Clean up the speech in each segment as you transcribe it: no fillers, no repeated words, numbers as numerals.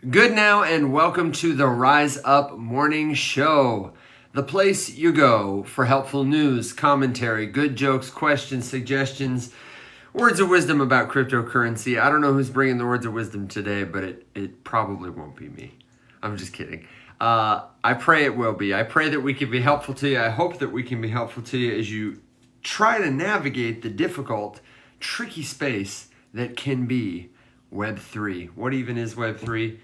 Good now, and welcome to the Rise Up Morning Show, the place you go for helpful news, commentary, good jokes, questions, suggestions, words of wisdom about cryptocurrency. I don't know who's bringing the words of wisdom today, but it probably won't be me. I'm just kidding. I pray it will be. I pray that we can be helpful to you. I hope that we can be helpful to you as you try to navigate the difficult, tricky space that can be Web3. What even is Web3?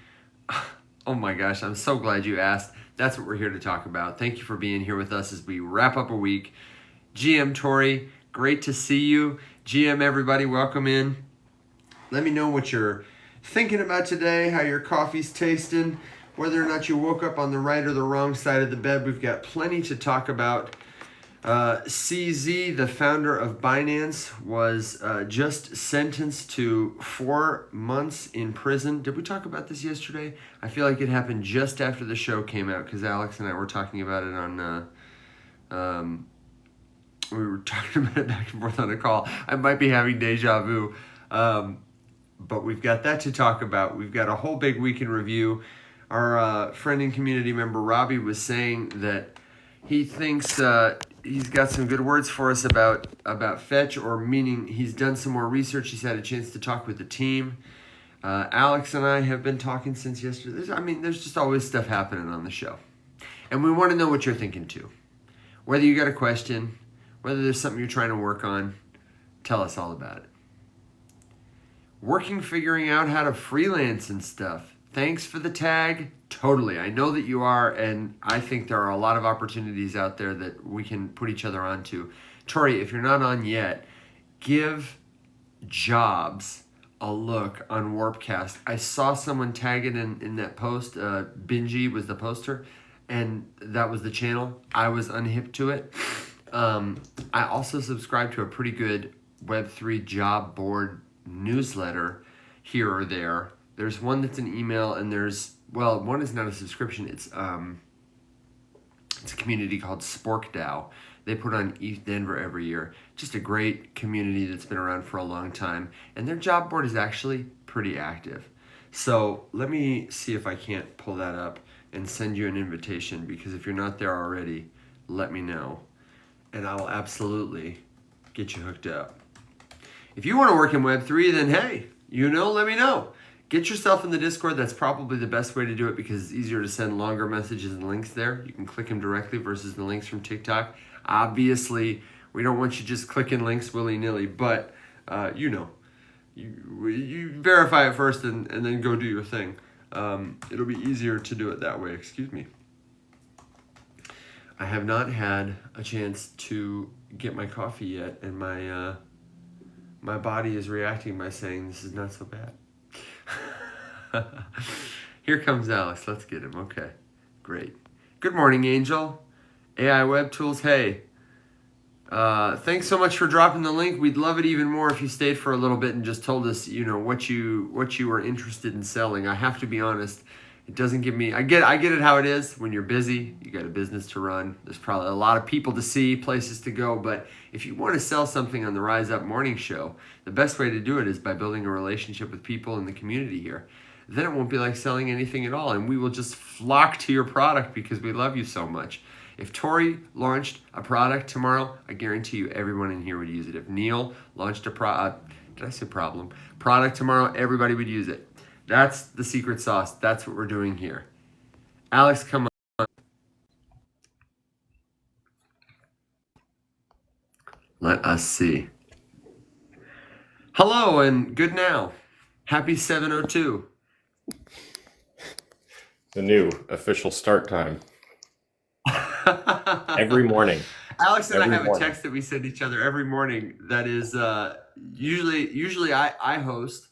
Oh my gosh, I'm so glad you asked. That's what we're here to talk about. Thank you for being here with us as we wrap up a week. GM Tori, great to see you. GM, everybody, welcome in. Let me know what you're thinking about today, how your coffee's tasting, whether or not you woke up on the right or the wrong side of the bed. We've got plenty to talk about. CZ, the founder of Binance, was just sentenced to 4 months in prison. Did we talk about this yesterday? I feel like it happened just after the show came out because Alex and I were talking about it on, we were talking about it back and forth on a call. I might be having deja vu, but we've got that to talk about. We've got a whole big week in review. Our friend and community member Robbie was saying that he thinks he's got some good words for us about Fetch, or meaning he's done some more research. He's had a chance to talk with the team. Alex and I have been talking since yesterday. There's just always stuff happening on the show. And we want to know what you're thinking too. Whether you got a question, whether there's something you're trying to work on, tell us all about it. Figuring out how to freelance and stuff. Thanks for the tag. Totally. I know that you are, and I think there are a lot of opportunities out there that we can put each other onto. Tori, if you're not on yet, give jobs a look on Warpcast. I saw someone tag it in that post. Benji was the poster, and that was the channel. I was unhip to it. I also subscribe to a pretty good Web3 job board newsletter here or there. There's one that's an email, and one is not a subscription. It's a community called SporkDAO. They put on ETH Denver every year. Just a great community that's been around for a long time. And their job board is actually pretty active. So let me see if I can't pull that up and send you an invitation, because if you're not there already, let me know. And I'll absolutely get you hooked up. If you want to work in Web3, then hey, let me know. Get yourself in the Discord. That's probably the best way to do it because it's easier to send longer messages and links there. You can click them directly versus the links from TikTok. Obviously, we don't want you just clicking links willy-nilly, but you verify it first and then go do your thing. It'll be easier to do it that way. Excuse me. I have not had a chance to get my coffee yet, and my body is reacting by saying this is not so bad. Here comes Alex. Let's get him. Okay, great. Good morning, Angel. AI Web Tools. Hey, thanks so much for dropping the link. We'd love it even more if you stayed for a little bit and just told us, what you were interested in selling. I have to be honest. It doesn't give me. I get it how it is when you're busy. You got a business to run. There's probably a lot of people to see, places to go. But if you want to sell something on the Rise Up Morning Show, the best way to do it is by building a relationship with people in the community here. Then it won't be like selling anything at all, and we will just flock to your product because we love you so much. If Tori launched a product tomorrow, I guarantee you everyone in here would use it. If Neil launched a product tomorrow, everybody would use it. That's the secret sauce. That's what we're doing here. Alex, come on. Let us see. Hello and good now. Happy 7:02. The new official start time. Every morning. Alex and I have a text that we send each other every morning that is usually I host.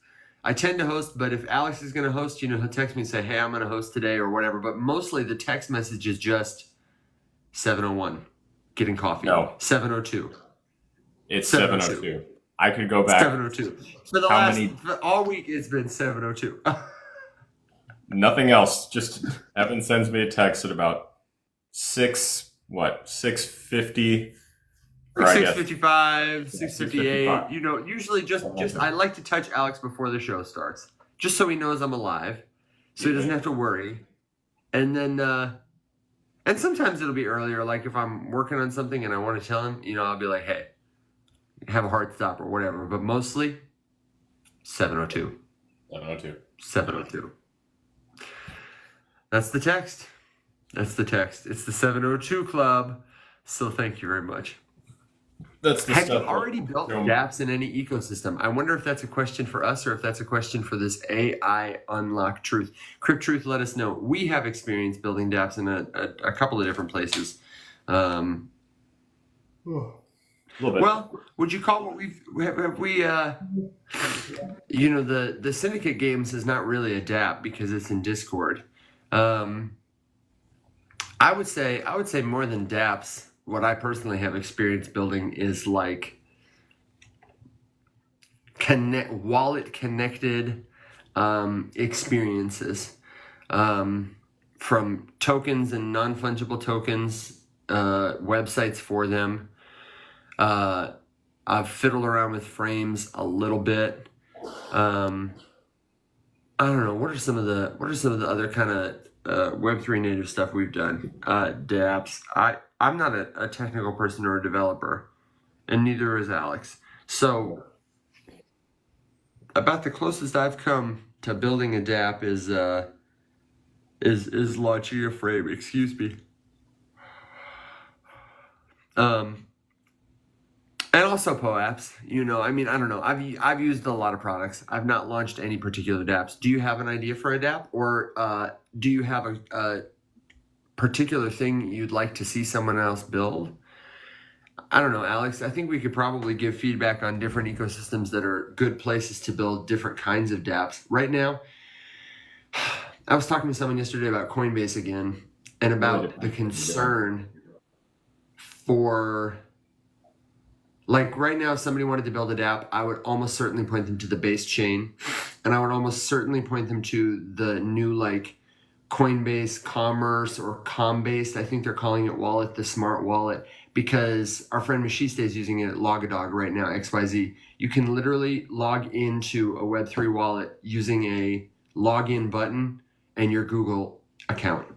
I tend to host, but if Alex is going to host, he'll text me and say, hey, I'm going to host today or whatever. But mostly the text message is just 7:01, getting coffee. No. 7:02. It's 7:02. I could go back. 7:02. For all week, it's been 7:02. Nothing else. Just Evan sends me a text at about 6:50. 6:55, 6:58. Usually just I like to touch Alex before the show starts, just so he knows I'm alive, so he doesn't have to worry. And then, and sometimes it'll be earlier. Like if I'm working on something and I want to tell him, I'll be like, hey, have a hard stop or whatever. But mostly 7:02. 7:02. 7:02. That's the text. It's the 7:02 club. So thank you very much. That's the Have stuff. you already built dApps in any ecosystem? I wonder if that's a question for us or if that's a question for this AI Unlock Truth. Crypt Truth, let us know. We have experience building dApps in a couple of different places. A little bit. Well, would you call what the Syndicate Games is not really a dApp because it's in Discord. I would say more than dApps, what I personally have experience building is like wallet connected experiences, from tokens and non-fungible tokens, websites for them. I've fiddled around with frames a little bit. I don't know. What are some of the other kind of Web3 native stuff we've done? dApps. I'm not a technical person or a developer, and neither is Alex. So about the closest I've come to building a dApp is launching a frame. Excuse me. And also POApps, I don't know. I've used a lot of products. I've not launched any particular dApps. Do you have an idea for a dApp, or do you have a particular thing you'd like to see someone else build? I don't know, Alex. I think we could probably give feedback on different ecosystems that are good places to build different kinds of dApps. Right now, I was talking to someone yesterday about Coinbase again, and about the concern for... Like right now, if somebody wanted to build a dApp, I would almost certainly point them to the Base chain, and I would almost certainly point them to the new Coinbase Commerce or Combase. I think they're calling it wallet, the smart wallet, because our friend Mashiste is using it at Logadog right now, XYZ. You can literally log into a Web3 wallet using a login button and your Google account.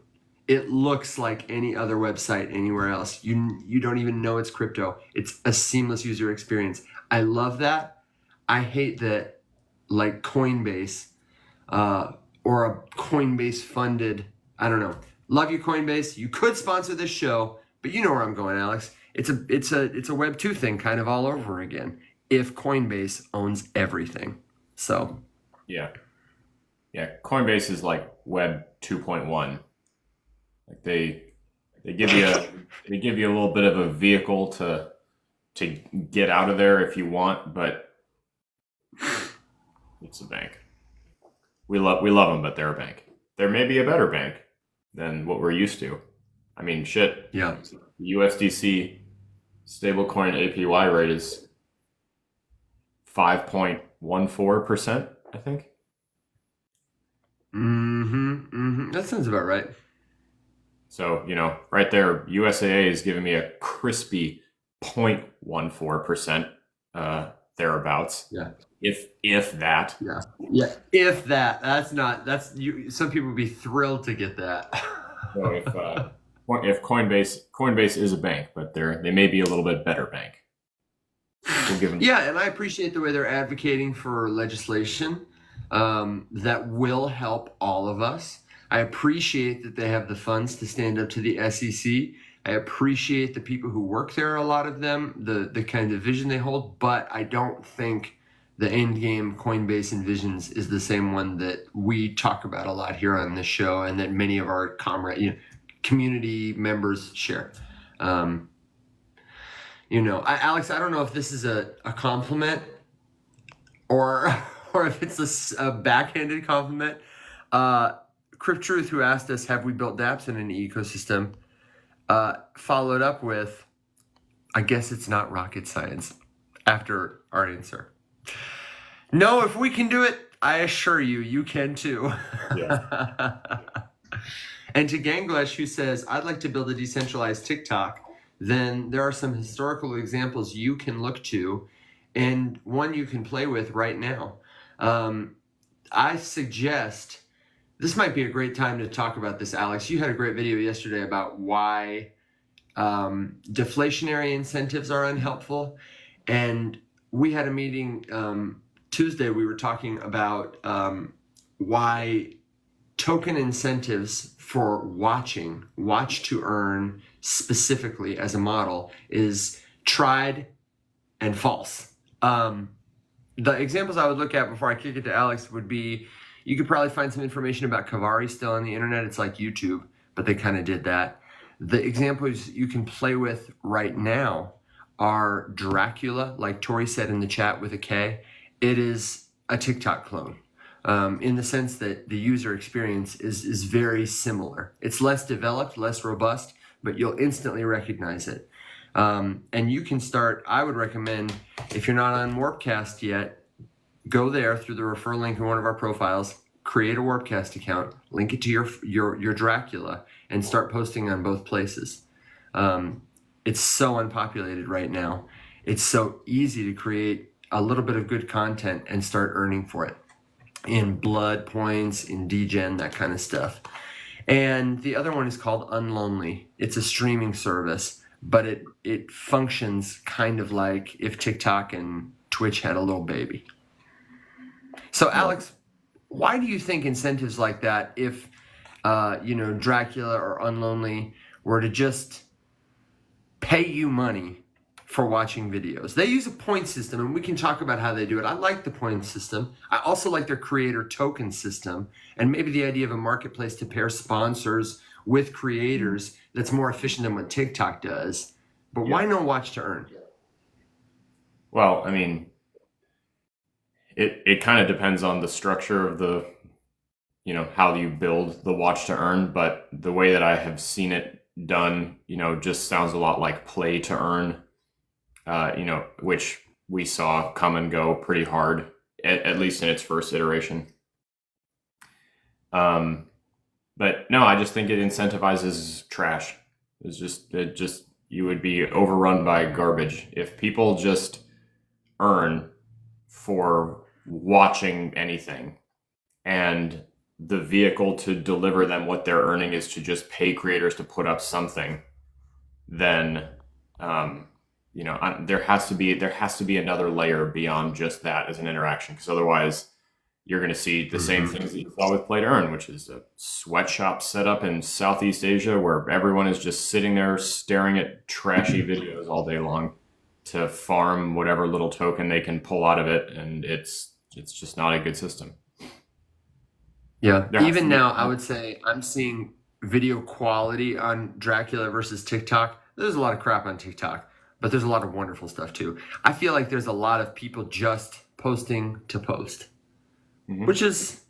It looks like any other website anywhere else. You don't even know it's crypto. It's a seamless user experience. I love that. I hate that Coinbase or a Coinbase funded, I don't know. Love you, Coinbase. You could sponsor this show, but you know where I'm going, Alex. It's a Web 2 thing kind of all over again if Coinbase owns everything. So yeah. Coinbase is like Web 2.1. Like they give you a little bit of a vehicle to get out of there if you want, but it's a bank. We love them, but they're a bank. There may be a better bank than what we're used to. I mean, shit. Yeah. USDC stablecoin APY rate is 5.14%, I think. That sounds about right. So, right there, USAA is giving me a crispy 0.14%, thereabouts. Yeah. If that. Yeah. If that. That's you. Some people would be thrilled to get that. So if Coinbase is a bank, but they may be a little bit better bank. We'll give them. Yeah, and I appreciate the way they're advocating for legislation that will help all of us. I appreciate that they have the funds to stand up to the SEC. I appreciate the people who work there, a lot of them, the kind of vision they hold, but I don't think the end game Coinbase envisions is the same one that we talk about a lot here on this show and that many of our community members share. Alex, I don't know if this is a compliment or if it's a backhanded compliment. Crypt Truth, who asked us, have we built dApps in an ecosystem, followed up with, I guess it's not rocket science, after our answer. No, if we can do it, I assure you, you can too. Yeah. And to Ganglesh, who says, I'd like to build a decentralized TikTok, then there are some historical examples you can look to, and one you can play with right now. I suggest This might be a great time to talk about this, Alex. You had a great video yesterday about why deflationary incentives are unhelpful. And we had a meeting Tuesday. We were talking about why token incentives for watch to earn specifically as a model is tried and false. The examples I would look at before I kick it to Alex would be, you could probably find some information about Kavari still on the internet. It's like YouTube, but they kind of did that. The examples you can play with right now are Dracula, like Tori said in the chat with a K. It is a TikTok clone. In the sense that the user experience is very similar. It's less developed, less robust, but you'll instantly recognize it. And you can start, I would recommend, if you're not on Warpcast yet, go there through the referral link in one of our profiles, create a Warpcast account, link it to your Dracula, and start posting on both places. It's so unpopulated right now. It's so easy to create a little bit of good content and start earning for it in blood points, in degen, that kind of stuff. And the other one is called Unlonely. It's a streaming service, but it functions kind of like if TikTok and Twitch had a little baby. So Alex, why do you think incentives like that, if Dracula or Unlonely were to just pay you money for watching videos? They use a point system, and we can talk about how they do it. I like the point system. I also like their creator token system, and maybe the idea of a marketplace to pair sponsors with creators that's more efficient than what TikTok does. But why no watch to earn? Well, I mean, it kind of depends on the structure of the, how you build the watch to earn. But the way that I have seen it done, just sounds a lot like play to earn. Which we saw come and go pretty hard, at least in its first iteration. But no, I just think it incentivizes trash. You would be overrun by garbage if people just earn for watching anything, and the vehicle to deliver them what they're earning is to just pay creators to put up something. Then there has to be another layer beyond just that as an interaction, because otherwise you're going to see the same things that you saw with Play to Earn, which is a sweatshop set up in Southeast Asia where everyone is just sitting there staring at trashy videos all day long to farm whatever little token they can pull out of it, and it's just not a good system. Yeah, even now I would say I'm seeing video quality on Dracula versus TikTok. There's a lot of crap on TikTok, but there's a lot of wonderful stuff too. I feel like there's a lot of people just posting to post, which is,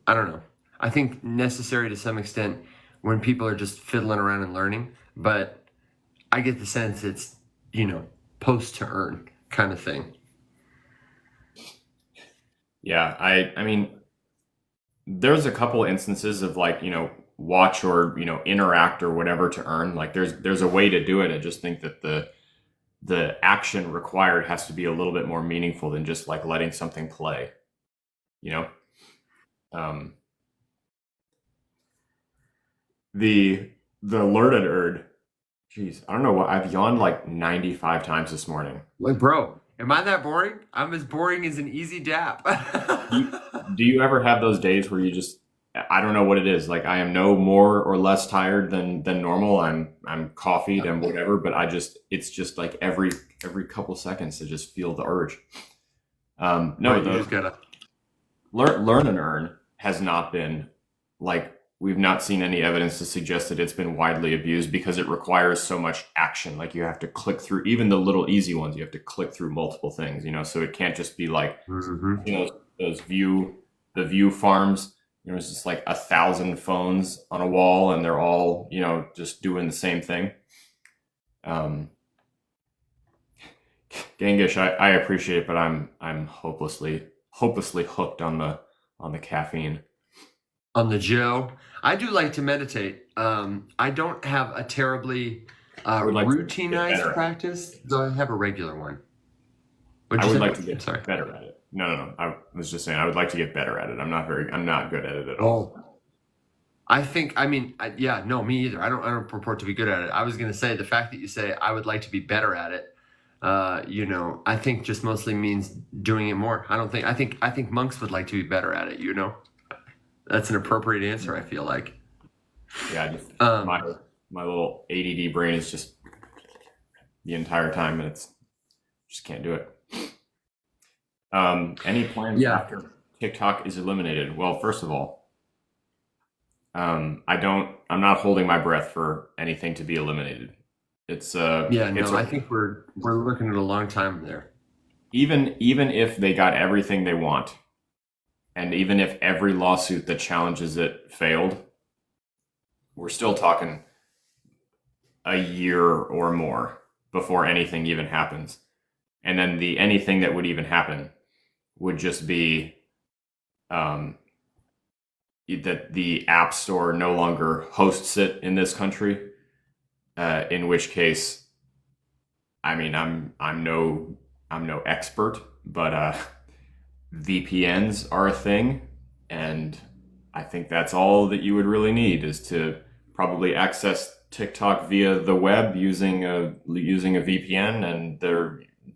I don't know, I think necessary to some extent when people are just fiddling around and learning. But I get the sense it's, post to earn kind of thing. Yeah, I mean, there's a couple instances of watch or interact or whatever to earn. Like there's a way to do it. I just think that the action required has to be a little bit more meaningful than just like letting something play. The learn and earn. Jeez, I don't know what, I've yawned like 95 times this morning. Like, bro, am I that boring? I'm as boring as an easy dap. Do you ever have those days where you just, I don't know what it is. Like I am no more or less tired than normal. I'm coffeeed and whatever, but it's just like every couple seconds to just feel the urge. No, right, you just gotta learn and earn has not been we've not seen any evidence to suggest that it's been widely abused because it requires so much action. Like you have to click through even the little easy ones. You have to click through multiple things, so it can't just be like, those the view farms. It's just like 1,000 phones on a wall and they're all, just doing the same thing. Gangish, I appreciate it, but I'm hopelessly hooked on the caffeine. On the Joe. I do like to meditate. I don't have a terribly routinized practice, though I have a regular one. I would like to get better at it. No. I was just saying I would like to get better at it. I'm not good at it at all. Yeah, no, me either. I don't purport to be good at it. I was going to say the fact that you say I would like to be better at it, I think just mostly means doing it more. I think monks would like to be better at it. That's an appropriate answer. I feel like. Yeah, just my Um, my little ADD brain is just the entire time, and it's just can't do it. Any plans yeah, after TikTok is eliminated? Well, first of all, I don't. I'm not holding my breath for anything to be eliminated. It's yeah, it's no, a I think we're looking at a long time there. even if they got everything they want, and even if every lawsuit that challenges it failed, we're still talking a year or more before anything even happens. And then the anything that would even happen would just be um, that the App Store no longer hosts it in this country. In which case, I mean, I'm no expert, but VPNs are a thing, and I think that's all that you would really need is to probably access TikTok via the web using a VPN, and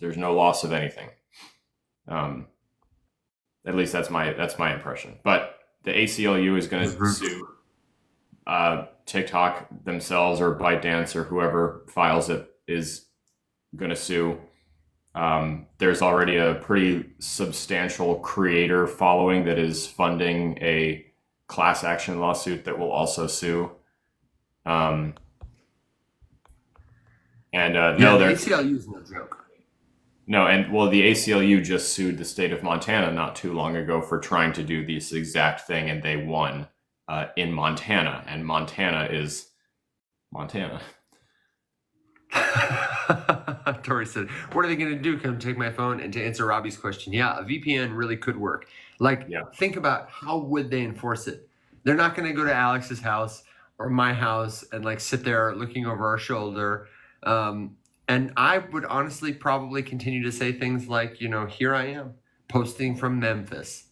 there's no loss of anything. Um, at least that's my impression. But the ACLU is going to Mhm. sue TikTok themselves or ByteDance or whoever files it is going to sue. There's already a pretty substantial creator following that is funding a class action lawsuit that will also sue. Um, and Yeah, no, the they're ACLU is no joke. no, and well, the ACLU just sued the state of Montana not too long ago for trying to do this exact thing, and they won in Montana, and Montana is Montana. Tori said, "What are they going to do? Come take my phone?" And to answer Robbie's question, yeah, a VPN really could work. Like, Yeah, think about how would they enforce it? They're not going to go to Alex's house or my house and like sit there looking over our shoulder. Um, and I would honestly probably continue to say things like, here I am posting from Memphis,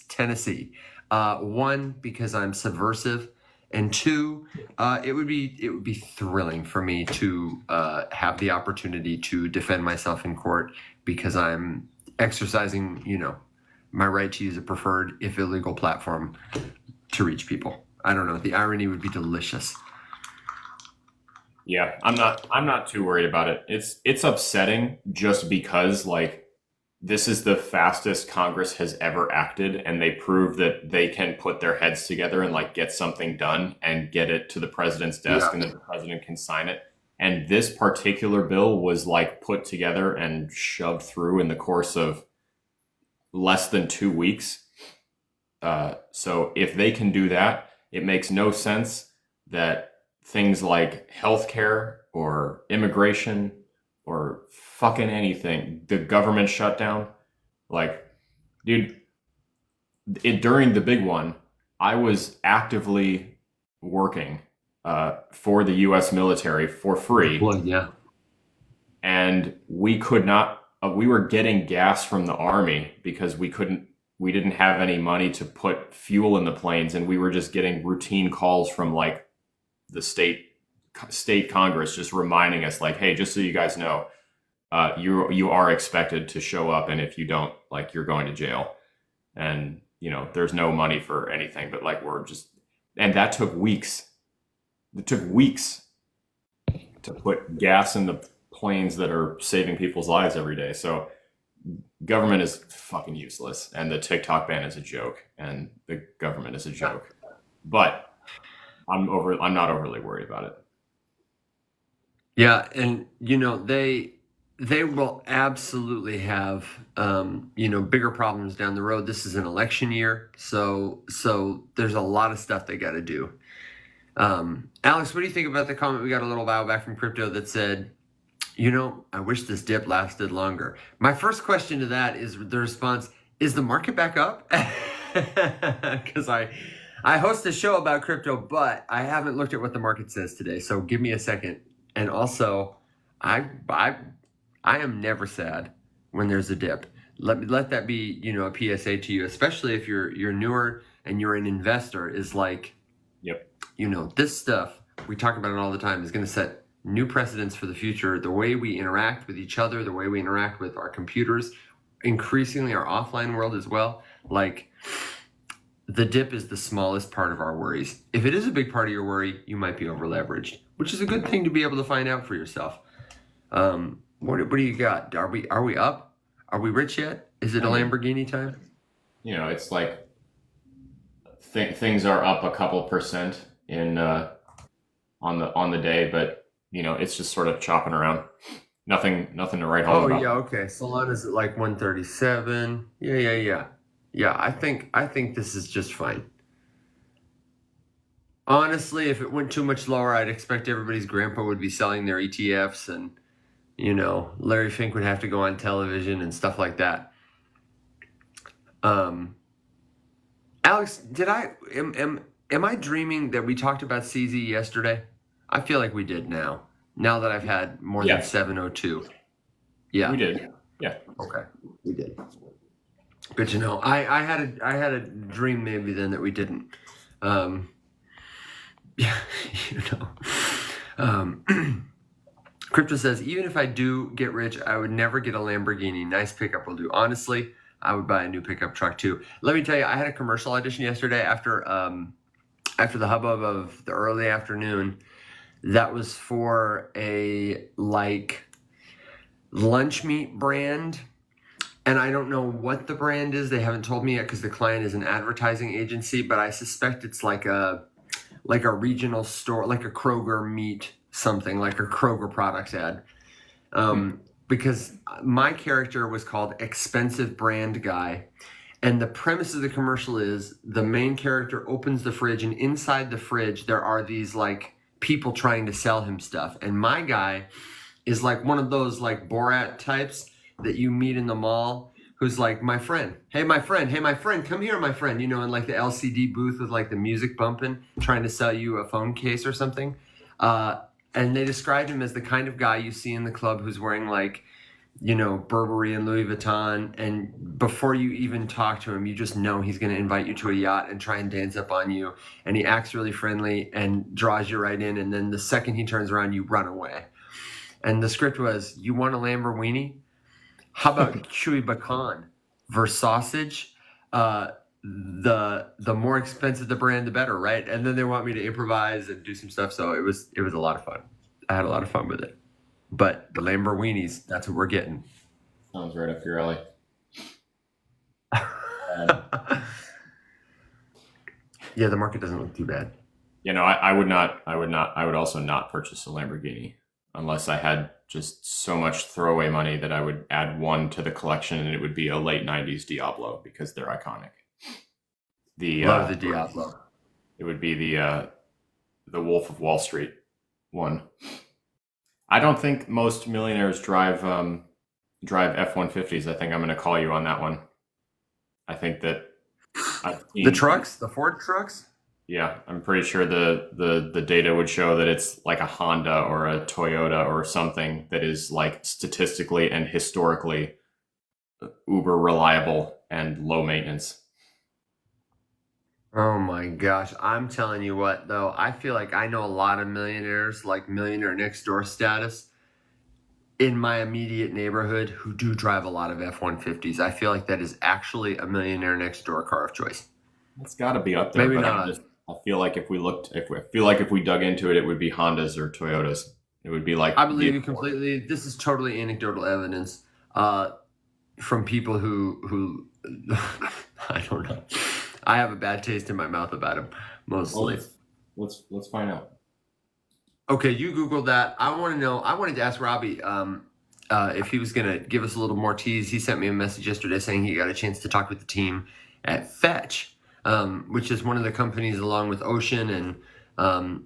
Tennessee. One, because I'm subversive, and two, it would be thrilling for me to have the opportunity to defend myself in court because I'm exercising, my right to use a preferred, if illegal, platform to reach people. I don't know. The irony would be delicious. yeah. I'm not too worried about it. It's upsetting just because like this is the fastest Congress has ever acted, and they prove that they can put their heads together and like get something done and get it to the president's desk, Yeah. and then the president can sign it. And this particular bill was like put together and shoved through in the course of less than 2 weeks. So if they can do that, it makes no sense that things like healthcare or immigration or fucking anything, the government shutdown, like, dude, during the big one, I was actively working for the U.S. military for free, Well, yeah. and we could not. We were getting gas from the army because we didn't have any money to put fuel in the planes, and we were just getting routine calls from like the state Congress just reminding us, like, hey, just so you guys know, you are expected to show up, and if you don't, like, you're going to jail. And there's no money for anything, but like we're just, and that took weeks. It took weeks to put gas in the planes that are saving people's lives every day. So government is fucking useless, and the TikTok ban is a joke, and the government is a joke. But I'm not overly worried about it. Yeah, and they will absolutely have bigger problems down the road. This is an election year, so there's a lot of stuff they got to do. Alex, what do you think about the comment we got a little while back from crypto that said, I wish this dip lasted longer? My first question to that is the response: is the market back up? Because I host a show about crypto, but I haven't looked at what the market says today. So give me a second. And also, I I I am never sad when there's a dip. Let that be, a PSA to you, especially if you're newer and you're an investor. Is like, Yep. This stuff, we talk about it all the time, is going to set new precedents for the future. The way we interact with each other, the way we interact with our computers, increasingly our offline world as well. Like, the dip is the smallest part of our worries. If it is a big part of your worry, you might be over leveraged, which is a good thing to be able to find out for yourself. What do you got? Are we up? Are we rich yet? Is it a I mean, Lamborghini time? it's like things are up a couple percent in on the day, but it's just sort of chopping around. Nothing to write home Oh about. yeah, okay. Solana's at like 137. Yeah. Yeah, I think this is just fine. Honestly, if it went too much lower, I'd expect everybody's grandpa would be selling their ETFs, and Larry Fink would have to go on television and stuff like that. Um, Alex, am I dreaming that we talked about CZ yesterday? I feel like we did now. Now that I've had more than Yeah, 702. we Yeah. did. Yeah. Okay. We did. Good to know. I had a dream maybe then that we didn't. Um, yeah, you know. Crypto says, even if I do get rich, I would never get a Lamborghini. Nice pickup will do. Honestly, I would buy a new pickup truck too. Let me tell you, I had a commercial audition yesterday after the hubbub of the early afternoon. That was for a like lunch meat brand. And I don't know what the brand is. They haven't told me yet because the client is an advertising agency, but I suspect it's like a regional store, like a Kroger meat something, like a Kroger products ad. Because my character was called Expensive Brand Guy. And the premise of the commercial is the main character opens the fridge, and inside the fridge there are these like people trying to sell him stuff. And my guy is like one of those like Borat types that you meet in the mall who's like, my friend, hey my friend, come here, my friend, in like the LCD booth with like the music bumping, trying to sell you a phone case or something. And they described him as the kind of guy you see in the club who's wearing like, Burberry and Louis Vuitton. And before you even talk to him, you just know he's going to invite you to a yacht and try and dance up on you. And he acts really friendly and draws you right in. And then the second he turns around, you run away. And the script was, you want a Lamborghini? How about chewy bacon versus sausage? The more expensive the brand, the better, right? And then they want me to improvise and do some stuff. So it was a lot of fun. I had a lot of fun with it. But the Lamborghinis, that's what we're getting. Sounds right up your alley. Um, Yeah, the market doesn't look too bad. I would also not purchase a Lamborghini unless I had just so much throwaway money that I would add one to the collection, and it would be a late '90s Diablo because they're iconic. Love the Diablo. It would be the Wolf of Wall Street one. I don't think most millionaires drive F-150s. I think I'm going to call you on that one. I think that The trucks, the Ford trucks. Yeah, I'm pretty sure the data would show that it's like a Honda or a Toyota or something that is like statistically and historically uber reliable and low maintenance. Oh my gosh. I'm telling you what, though, I feel like I know a lot of millionaires, like millionaire next door status, in my immediate neighborhood who do drive a lot of F-150s. I feel like that is actually a millionaire next door car of choice. It's got to be up there, Maybe but not. I feel like if we dug into it, it would be Hondas or Toyotas. It would be like I believe you completely. This is totally anecdotal evidence from people who I don't know. I have a bad taste in my mouth about him mostly. Let's find out. Okay, you Googled that. I want to know. I wanted to ask Robbie if he was going to give us a little more tease. He sent me a message yesterday saying he got a chance to talk with the team at Fetch, which is one of the companies along with Ocean and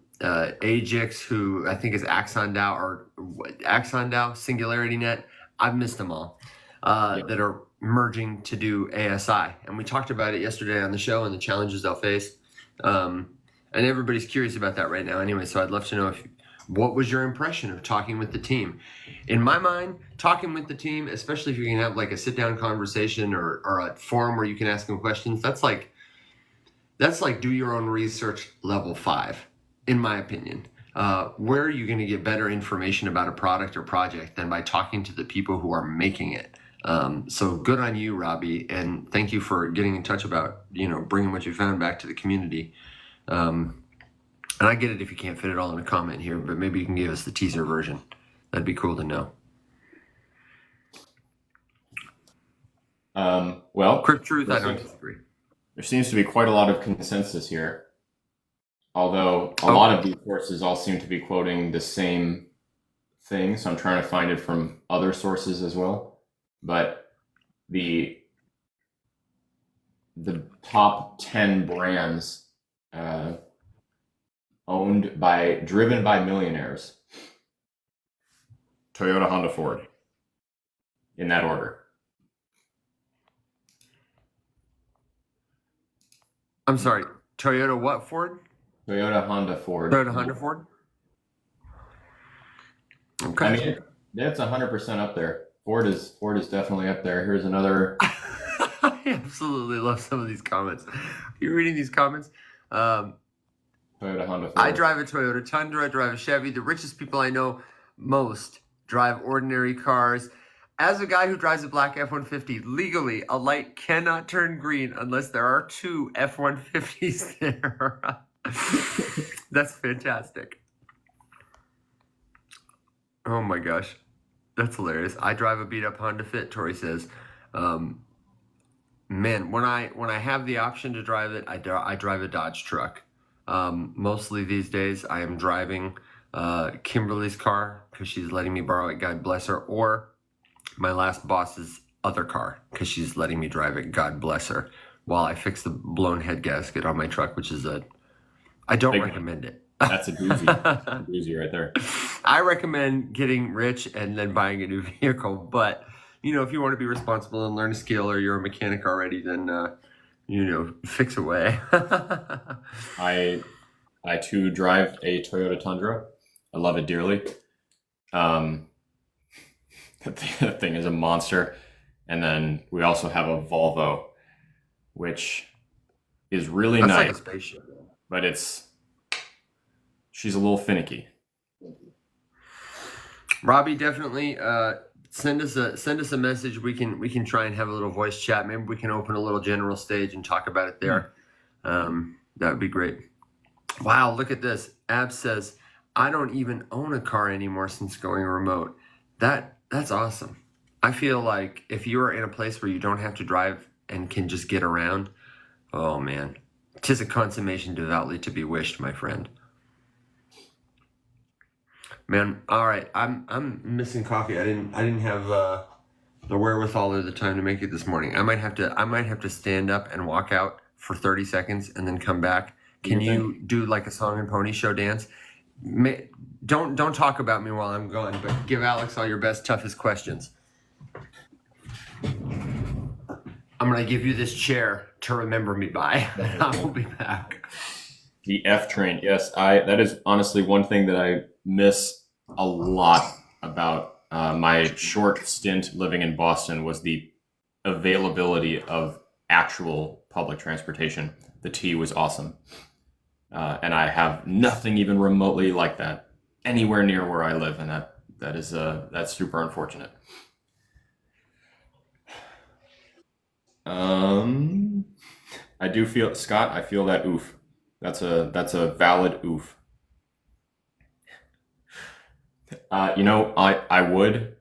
Ajax, who I think is Axon DAO, Singularity Net. I've missed them all. That are merging to do ASI. And we talked about it yesterday on the show and the challenges they'll face. And everybody's curious about that right now anyway. So I'd love to know what was your impression of talking with the team? In my mind, talking with the team, especially if you can have like a sit down conversation or a forum where you can ask them questions, that's That's like do your own research level 5, in my opinion. Where are you going to get better information about a product or project than by talking to the people who are making it? So good on you, Robbie, and thank you for getting in touch about bringing what you found back to the community. And I get it if you can't fit it all in a comment here, but maybe you can give us the teaser version. That'd be cool to know. Well, Quick truth, I don't disagree. There seems to be quite a lot of consensus here, although a lot of these sources all seem to be quoting the same thing. So I'm trying to find it from other sources as well. But the top 10 brands driven by millionaires: Toyota, Honda, Ford, in that order. I'm sorry, Toyota what, Ford? Toyota, Honda, Ford. Toyota, Honda, Ford? Okay. I mean, that's 100% up there. Ford is definitely up there. Here's another. I absolutely love some of these comments. You're reading these comments? Toyota, Honda, Ford. I drive a Toyota Tundra, I drive a Chevy. The richest people I know most drive ordinary cars. As a guy who drives a black F-150, legally, a light cannot turn green unless there are 2 F-150s there. That's fantastic. Oh my gosh. That's hilarious. I drive a beat-up Honda Fit, Tori says. Man, when I have the option to drive it, I drive a Dodge truck. Mostly these days, I am driving Kimberly's car because she's letting me borrow it, God bless her, or my last boss's other car because she's letting me drive it, God bless her, while I fix the blown head gasket on my truck, which is I don't recommend it. That's a doozy. That's a doozy right there. I recommend getting rich and then buying a new vehicle, but if you want to be responsible and learn a skill, or you're a mechanic already, then fix away. I too drive a Toyota Tundra. I love it dearly. That thing is a monster. And then we also have a Volvo, which is really That's nice. Like a spaceship. But she's a little finicky. Robbie, definitely send us a message. We can try and have a little voice chat. Maybe we can open a little general stage and talk about it there. That would be great. Wow, look at this. Ab says, I don't even own a car anymore since going remote. That's awesome. I feel like if you're in a place where you don't have to drive and can just get around, oh man, 'tis a consummation devoutly to be wished, my friend. Man, all right. I'm missing coffee. I didn't have the wherewithal or the time to make it this morning. I might have to stand up and walk out for 30 seconds and then come back. Can you do like a song and pony show dance? Don't talk about me while I'm gone, but give Alex all your best, toughest questions. I'm gonna give you this chair to remember me by. I will be back. The F train, yes. That is honestly one thing that I miss a lot about my short stint living in Boston was the availability of actual public transportation. The T was awesome. And I have nothing even remotely like that anywhere near where I live, and that's super unfortunate. I do feel, Scott, I feel that oof. That's a valid oof. I would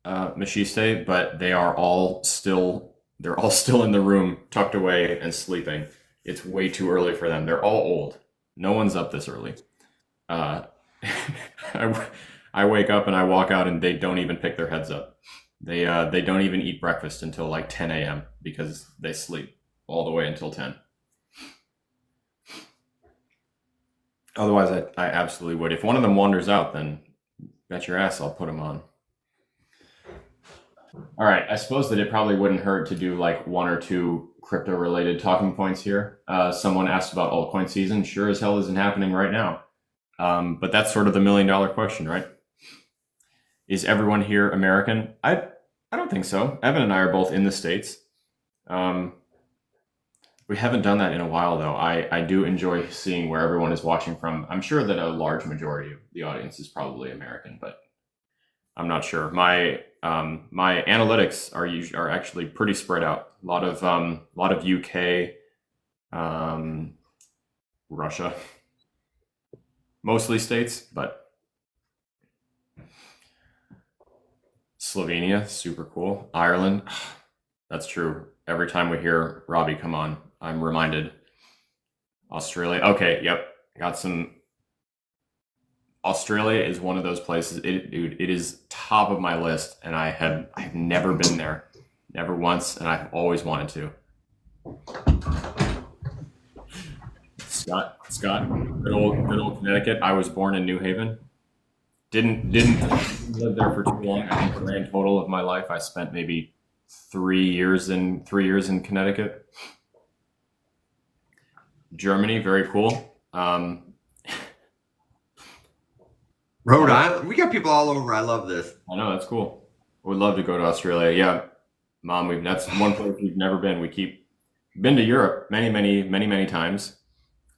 Machiste, but they're all still in the room, tucked away and sleeping. It's way too early for them. They're all old. No one's up this early. I wake up and I walk out and they don't even pick their heads up. They don't even eat breakfast until like 10 a.m. because they sleep all the way until 10. Otherwise, I absolutely would. If one of them wanders out, then bet your ass I'll put them on. All right. I suppose that it probably wouldn't hurt to do like one or two crypto-related talking points here. Someone asked about altcoin season. Sure as hell isn't happening right now. But that's sort of the $1 million question, right? Is everyone here American? I don't think so. Evan and I are both in the States. We haven't done that in a while, though. I do enjoy seeing where everyone is watching from. I'm sure that a large majority of the audience is probably American, but I'm not sure. My analytics are actually pretty spread out. A lot of UK, Russia, mostly states, but Slovenia, super cool. Ireland, that's true. Every time we hear Robbie come on, I'm reminded. Australia, okay, yep, got some. Australia is one of those places. Dude, it is top of my list, and I've never been there, never once, and I've always wanted to. Scott, good old Connecticut. I was born in New Haven. Didn't live there for too long. I think the grand total of my life, I spent maybe 3 years in Connecticut. Germany, very cool. Rhode Island. We got people all over. I love this. I know, that's cool. Would love to go to Australia. Yeah, Mom, that's one place we've never been. Been to Europe many times.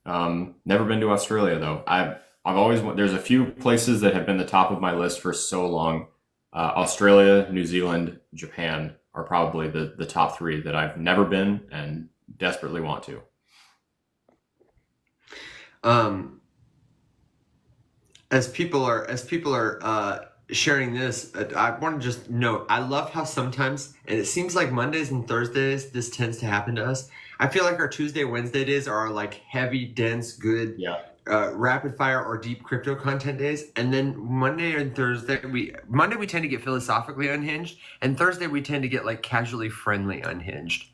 Never been to Australia though. I've always there's a few places that have been the top of my list for so long. Australia, New Zealand, Japan are probably the top three that I've never been and desperately want to. As people are sharing this, I want to just note, I love how sometimes, and it seems like Mondays and Thursdays, this tends to happen to us. I feel like our Tuesday, Wednesday days are our like heavy, dense, good, Yeah. rapid fire or deep crypto content days. And then Monday and Thursday, we tend to get philosophically unhinged, and Thursday we tend to get like casually friendly unhinged.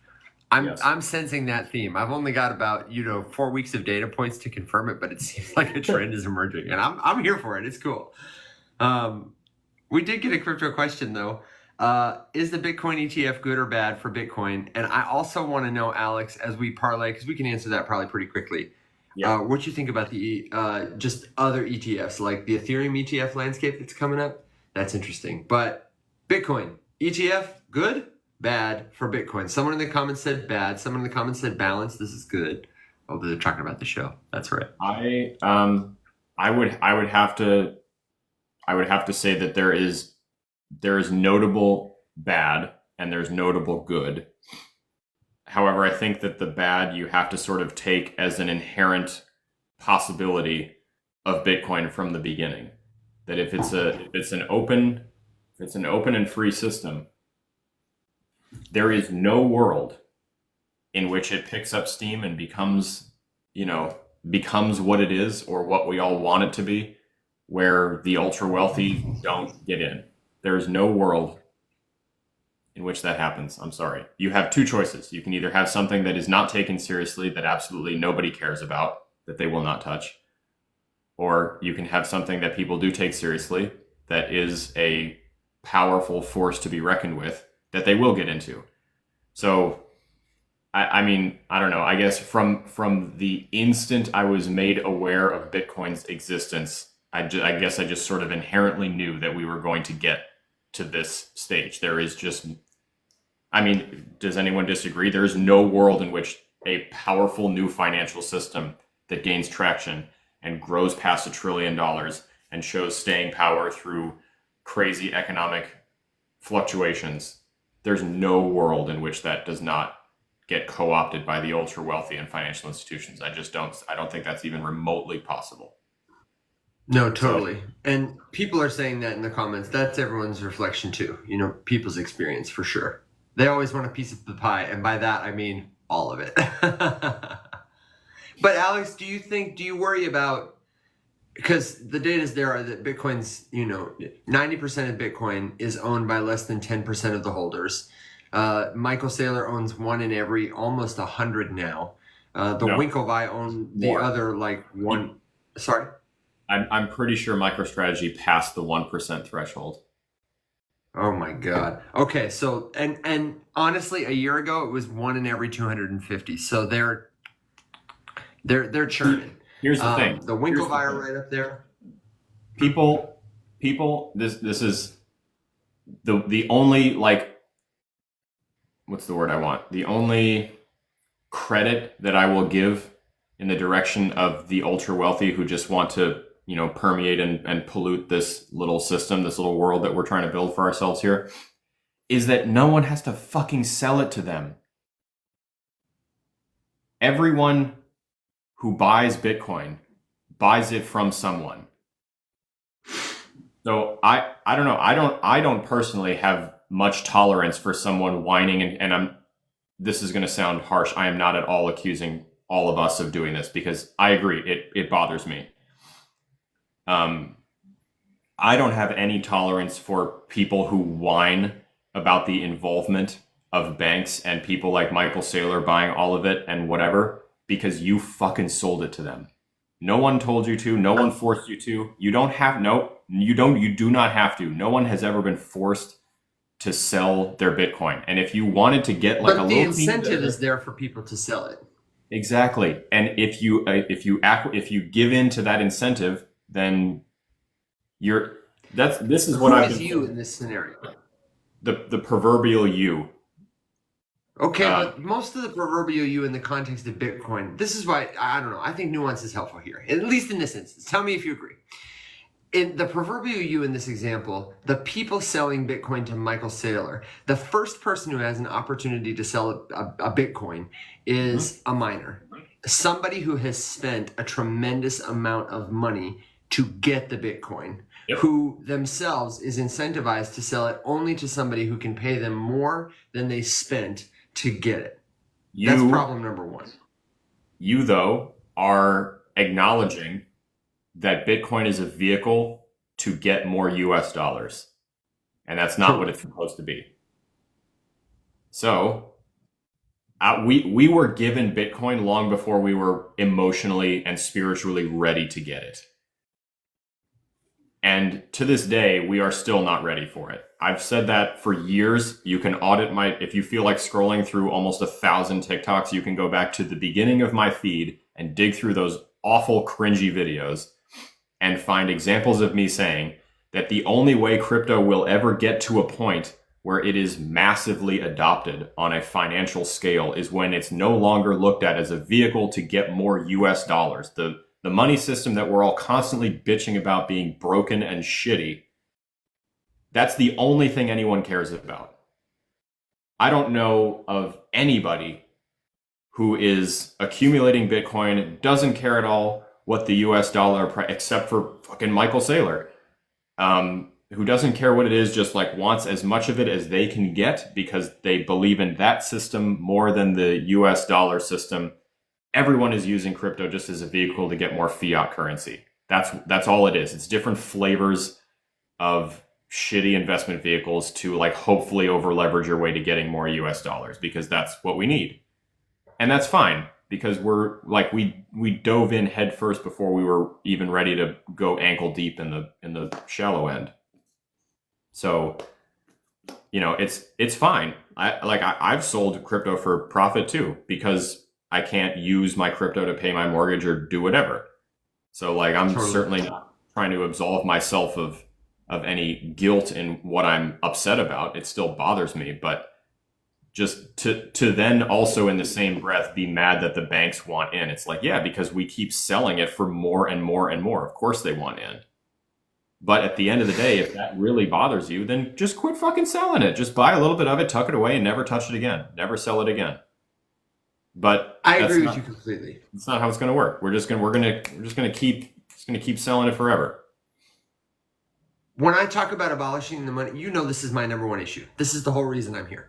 Yes. I'm sensing that theme. I've only got about 4 weeks of data points to confirm it, but it seems like a trend is emerging, and I'm here for it. It's cool. We did get a crypto question though. Is the Bitcoin ETF good or bad for Bitcoin? And I also want to know, Alex, as we parlay, because we can answer that probably pretty quickly. Yeah. What you think about the just other ETFs, like the Ethereum ETF landscape that's coming up? That's interesting. But Bitcoin ETF, good, bad for Bitcoin. Someone in the comments said bad. Someone in the comments said balance. This is good. Oh, they're talking about the show. That's right. I would have to say that there is notable bad and there's notable good. However, I think that the bad you have to sort of take as an inherent possibility of Bitcoin from the beginning. That if it's an open and free system, there is no world in which it picks up steam and becomes what it is or what we all want it to be, where the ultra wealthy don't get in. There's no world in which that happens. I'm sorry. You have two choices. You can either have something that is not taken seriously, that absolutely nobody cares about, that they will not touch, or you can have something that people do take seriously, that is a powerful force to be reckoned with, that they will get into. So, I mean, I don't know. I guess from the instant I was made aware of Bitcoin's existence, I guess I just sort of inherently knew that we were going to get to this stage. There is just, I mean, does anyone disagree? There is no world in which a powerful new financial system that gains traction and grows past $1 trillion and shows staying power through crazy economic fluctuations. There's no world in which that does not get co-opted by the ultra wealthy and financial institutions. I don't think that's even remotely possible. No, totally. And people are saying that in the comments. That's everyone's reflection too. People's experience for sure. They always want a piece of the pie, and by that I mean all of it. But Alex, do you worry about, because the data's there that Bitcoin's, 90% of Bitcoin is owned by less than 10% of the holders. Michael Saylor owns one in every almost 100 now. Winklevi own the More. other like one. Sorry? I'm pretty sure MicroStrategy passed the 1% threshold. Oh my God. Okay, so and honestly, a year ago it was one in every 250. So they're churning. Here's the thing. The Winklevi right up there. People. This is the only, like, what's the word I want? The only credit that I will give in the direction of the ultra wealthy who just want to, permeate and pollute this little system, this little world that we're trying to build for ourselves here, is that no one has to fucking sell it to them. Everyone who buys Bitcoin buys it from someone. So I don't know. I don't personally have much tolerance for someone whining and this is going to sound harsh. I am not at all accusing all of us of doing this because I agree. It bothers me. I don't have any tolerance for people who whine about the involvement of banks and people like Michael Saylor buying all of it and whatever, because you fucking sold it to them. No one told you to. No one forced you to. You don't have, you do not have to. No one has ever been forced to sell their Bitcoin. And if you wanted to get like but the incentive is there for people to sell it. Exactly. And if you give in to that incentive, then this is what I've been you in this scenario. The proverbial you. Okay, but most of the proverbial you in the context of Bitcoin, this is why, I don't know, I think nuance is helpful here, at least in this instance. Tell me if you agree. In the proverbial you in this example, the people selling Bitcoin to Michael Saylor, the first person who has an opportunity to sell a Bitcoin is a miner. Somebody who has spent a tremendous amount of money to get the Bitcoin, who themselves is incentivized to sell it only to somebody who can pay them more than they spent to get it. That's problem number one. You, though, are acknowledging that Bitcoin is a vehicle to get more US dollars. And that's not what it's supposed to be. So we were given Bitcoin long before we were emotionally and spiritually ready to get it. And to this day, we are still not ready for it. I've said that for years. You can audit if you feel like scrolling through almost 1,000 TikToks, you can go back to the beginning of my feed and dig through those awful, cringy videos and find examples of me saying that the only way crypto will ever get to a point where it is massively adopted on a financial scale is when it's no longer looked at as a vehicle to get more US dollars. The money system that we're all constantly bitching about being broken and shitty, that's the only thing anyone cares about. I don't know of anybody who is accumulating Bitcoin, doesn't care at all what the US dollar, except for fucking Michael Saylor, who doesn't care what it is, just like wants as much of it as they can get because they believe in that system more than the US dollar system. Everyone is using crypto just as a vehicle to get more fiat currency. That's all it is. It's different flavors of shitty investment vehicles to like hopefully over leverage your way to getting more US dollars because that's what we need. And that's fine because we're like we dove in head first before we were even ready to go ankle deep in the shallow end. So, it's fine. I've sold crypto for profit too because I can't use my crypto to pay my mortgage or do whatever. So like I'm certainly not trying to absolve myself of any guilt in what I'm upset about. It still bothers me, but just to then also in the same breath be mad that the banks want in. It's like, yeah, because we keep selling it for more and more and more. Of course they want in. But at the end of the day, if that really bothers you, then just quit fucking selling it. Just buy a little bit of it, tuck it away, and never touch it again. Never sell it again. But I agree with you completely. It's not how it's going to work. We're just going to keep selling it forever. When I talk about abolishing the money, this is my number one issue. This is the whole reason I'm here.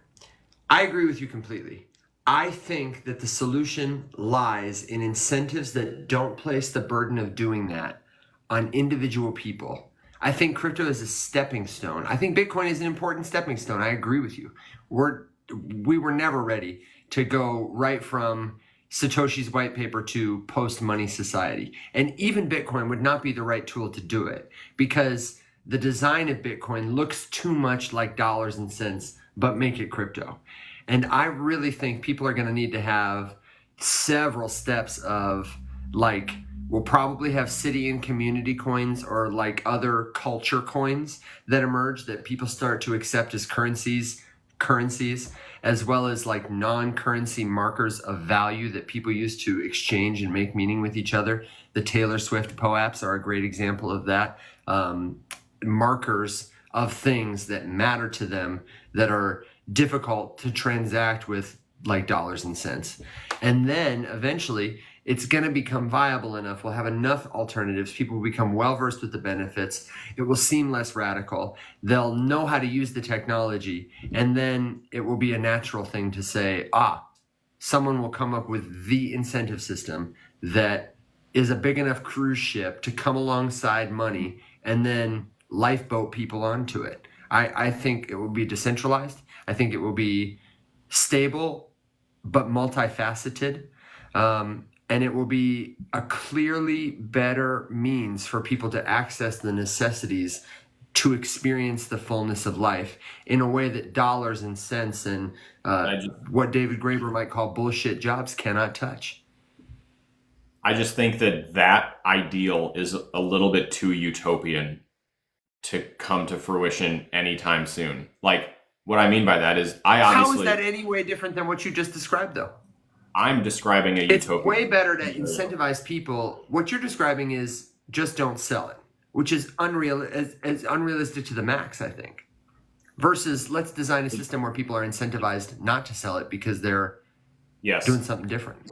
I agree with you completely. I think that the solution lies in incentives that don't place the burden of doing that on individual people. I think crypto is a stepping stone. I think Bitcoin is an important stepping stone. I agree with you. We were never ready to go right from Satoshi's white paper to post-money society. And even Bitcoin would not be the right tool to do it because the design of Bitcoin looks too much like dollars and cents, but make it crypto. And I really think people are going to need to have several steps of like, we'll probably have city and community coins or like other culture coins that emerge that people start to accept as currencies. as well as like non-currency markers of value that people use to exchange and make meaning with each other. The Taylor Swift POAPs are a great example of that. Markers of things that matter to them that are difficult to transact with, like dollars and cents. And then eventually it's going to become viable enough. We'll have enough alternatives. People will become well-versed with the benefits. It will seem less radical. They'll know how to use the technology. And then it will be a natural thing to say, someone will come up with the incentive system that is a big enough cruise ship to come alongside money and then lifeboat people onto it. I think it will be decentralized. I think it will be stable, but multifaceted. And it will be a clearly better means for people to access the necessities to experience the fullness of life in a way that dollars and cents and what David Graeber might call bullshit jobs cannot touch. I just think that ideal is a little bit too utopian to come to fruition anytime soon. Like, what I mean by that is How is that any way different than what you just described, though? I'm describing a utopia. It's way better to incentivize people. What you're describing is just don't sell it, which is unrealistic to the max, I think. Versus let's design a system where people are incentivized not to sell it because they're doing something different.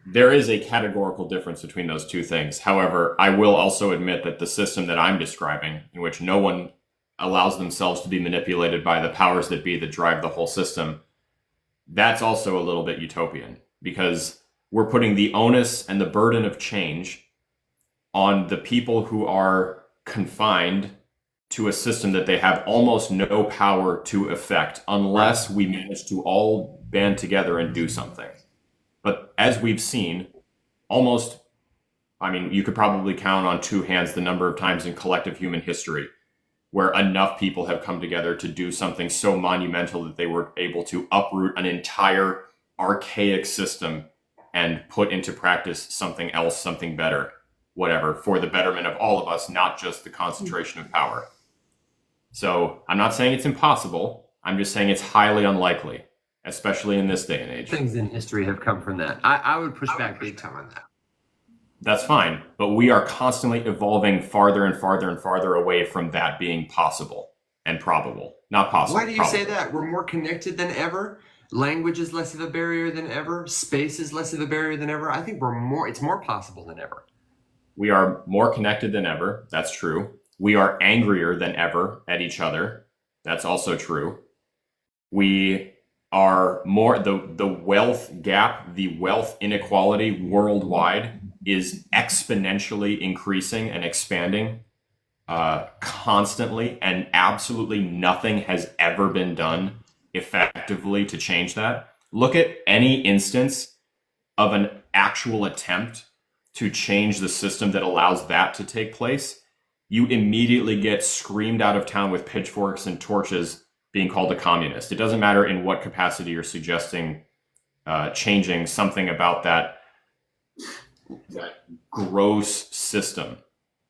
There is a categorical difference between those two things. However, I will also admit that the system that I'm describing, in which no one allows themselves to be manipulated by the powers that be that drive the whole system, that's also a little bit utopian, because we're putting the onus and the burden of change on the people who are confined to a system that they have almost no power to affect unless we manage to all band together and do something. But as we've seen, you could probably count on two hands the number of times in collective human history where enough people have come together to do something so monumental that they were able to uproot an entire archaic system and put into practice something else, something better, whatever, for the betterment of all of us, not just the concentration of power. So I'm not saying it's impossible. I'm just saying it's highly unlikely, especially in this day and age. Things in history have come from that. I would push back big time on that. That's fine, but we are constantly evolving farther and farther and farther away from that being possible and probable. Not possible. Why do you say that? We're more connected than ever. Language is less of a barrier than ever. Space is less of a barrier than ever. I think it's more possible than ever. We are more connected than ever. That's true. We are angrier than ever at each other. That's also true. We are more, the wealth gap, the wealth inequality worldwide is exponentially increasing and expanding constantly, and absolutely nothing has ever been done effectively to change that. Look at any instance of an actual attempt to change the system that allows that to take place. You immediately get screamed out of town with pitchforks and torches being called a communist. It doesn't matter in what capacity you're suggesting changing something about that gross system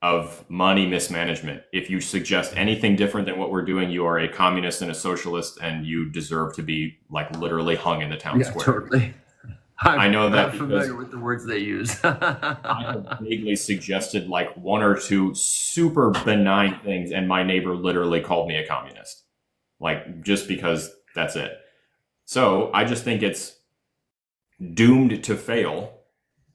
of money mismanagement. If you suggest anything different than what we're doing, you are a communist and a socialist, and you deserve to be like literally hung in the town square. Totally. I know that I'm familiar with the words they use. I have vaguely suggested like one or two super benign things, and my neighbor literally called me a communist. Like, just because that's it. So I just think it's doomed to fail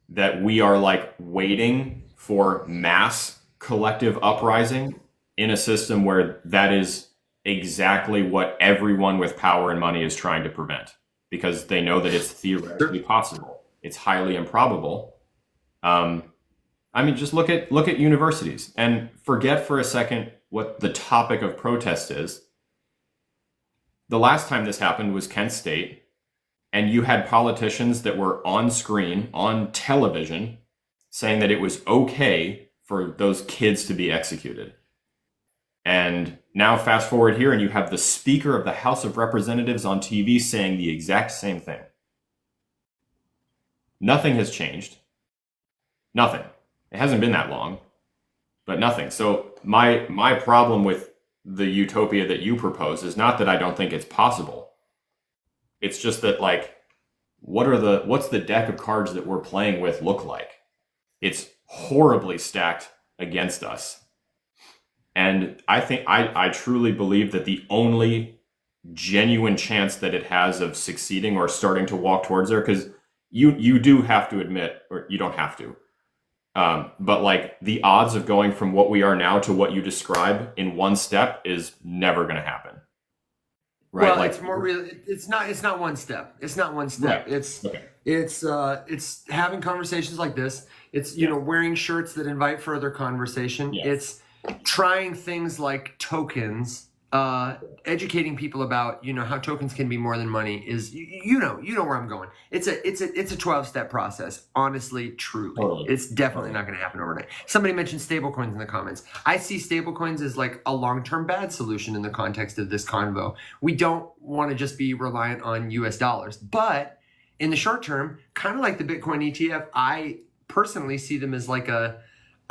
that we are like waiting for mass collective uprising in a system where that is exactly what everyone with power and money is trying to prevent, because they know that it's theoretically possible. It's highly improbable. Just look at universities and forget for a second what the topic of protest is. The last time this happened was Kent State, and you had politicians that were on screen, on television, saying that it was okay for those kids to be executed. And now fast forward here, and you have the Speaker of the House of Representatives on TV saying the exact same thing. Nothing has changed. Nothing. It hasn't been that long, but nothing. So my problem with the utopia that you propose is not that I don't think it's possible. It's just that like, what's the deck of cards that we're playing with look like? It's horribly stacked against us. And I truly believe that the only genuine chance that it has of succeeding or starting to walk towards there, because you do have to admit, or you don't have to, but like the odds of going from what we are now to what you describe in one step is never going to happen. Right? Well, Like, it's more real. It's not. It's not one step. It's not one step. right. Okay. It's having conversations like this. It's Yeah. wearing shirts that invite further conversation. Yeah. It's trying things like tokens. Educating people about how tokens can be more than money is you know where I'm going. It's a 12-step process. Honestly, truly, Totally. it's definitely not going to happen overnight. Somebody mentioned stablecoins in the comments. I see stablecoins as like a long-term bad solution in the context of this convo. We don't want to just be reliant on US dollars, but in the short term, kind of like the Bitcoin ETF, I personally see them as like a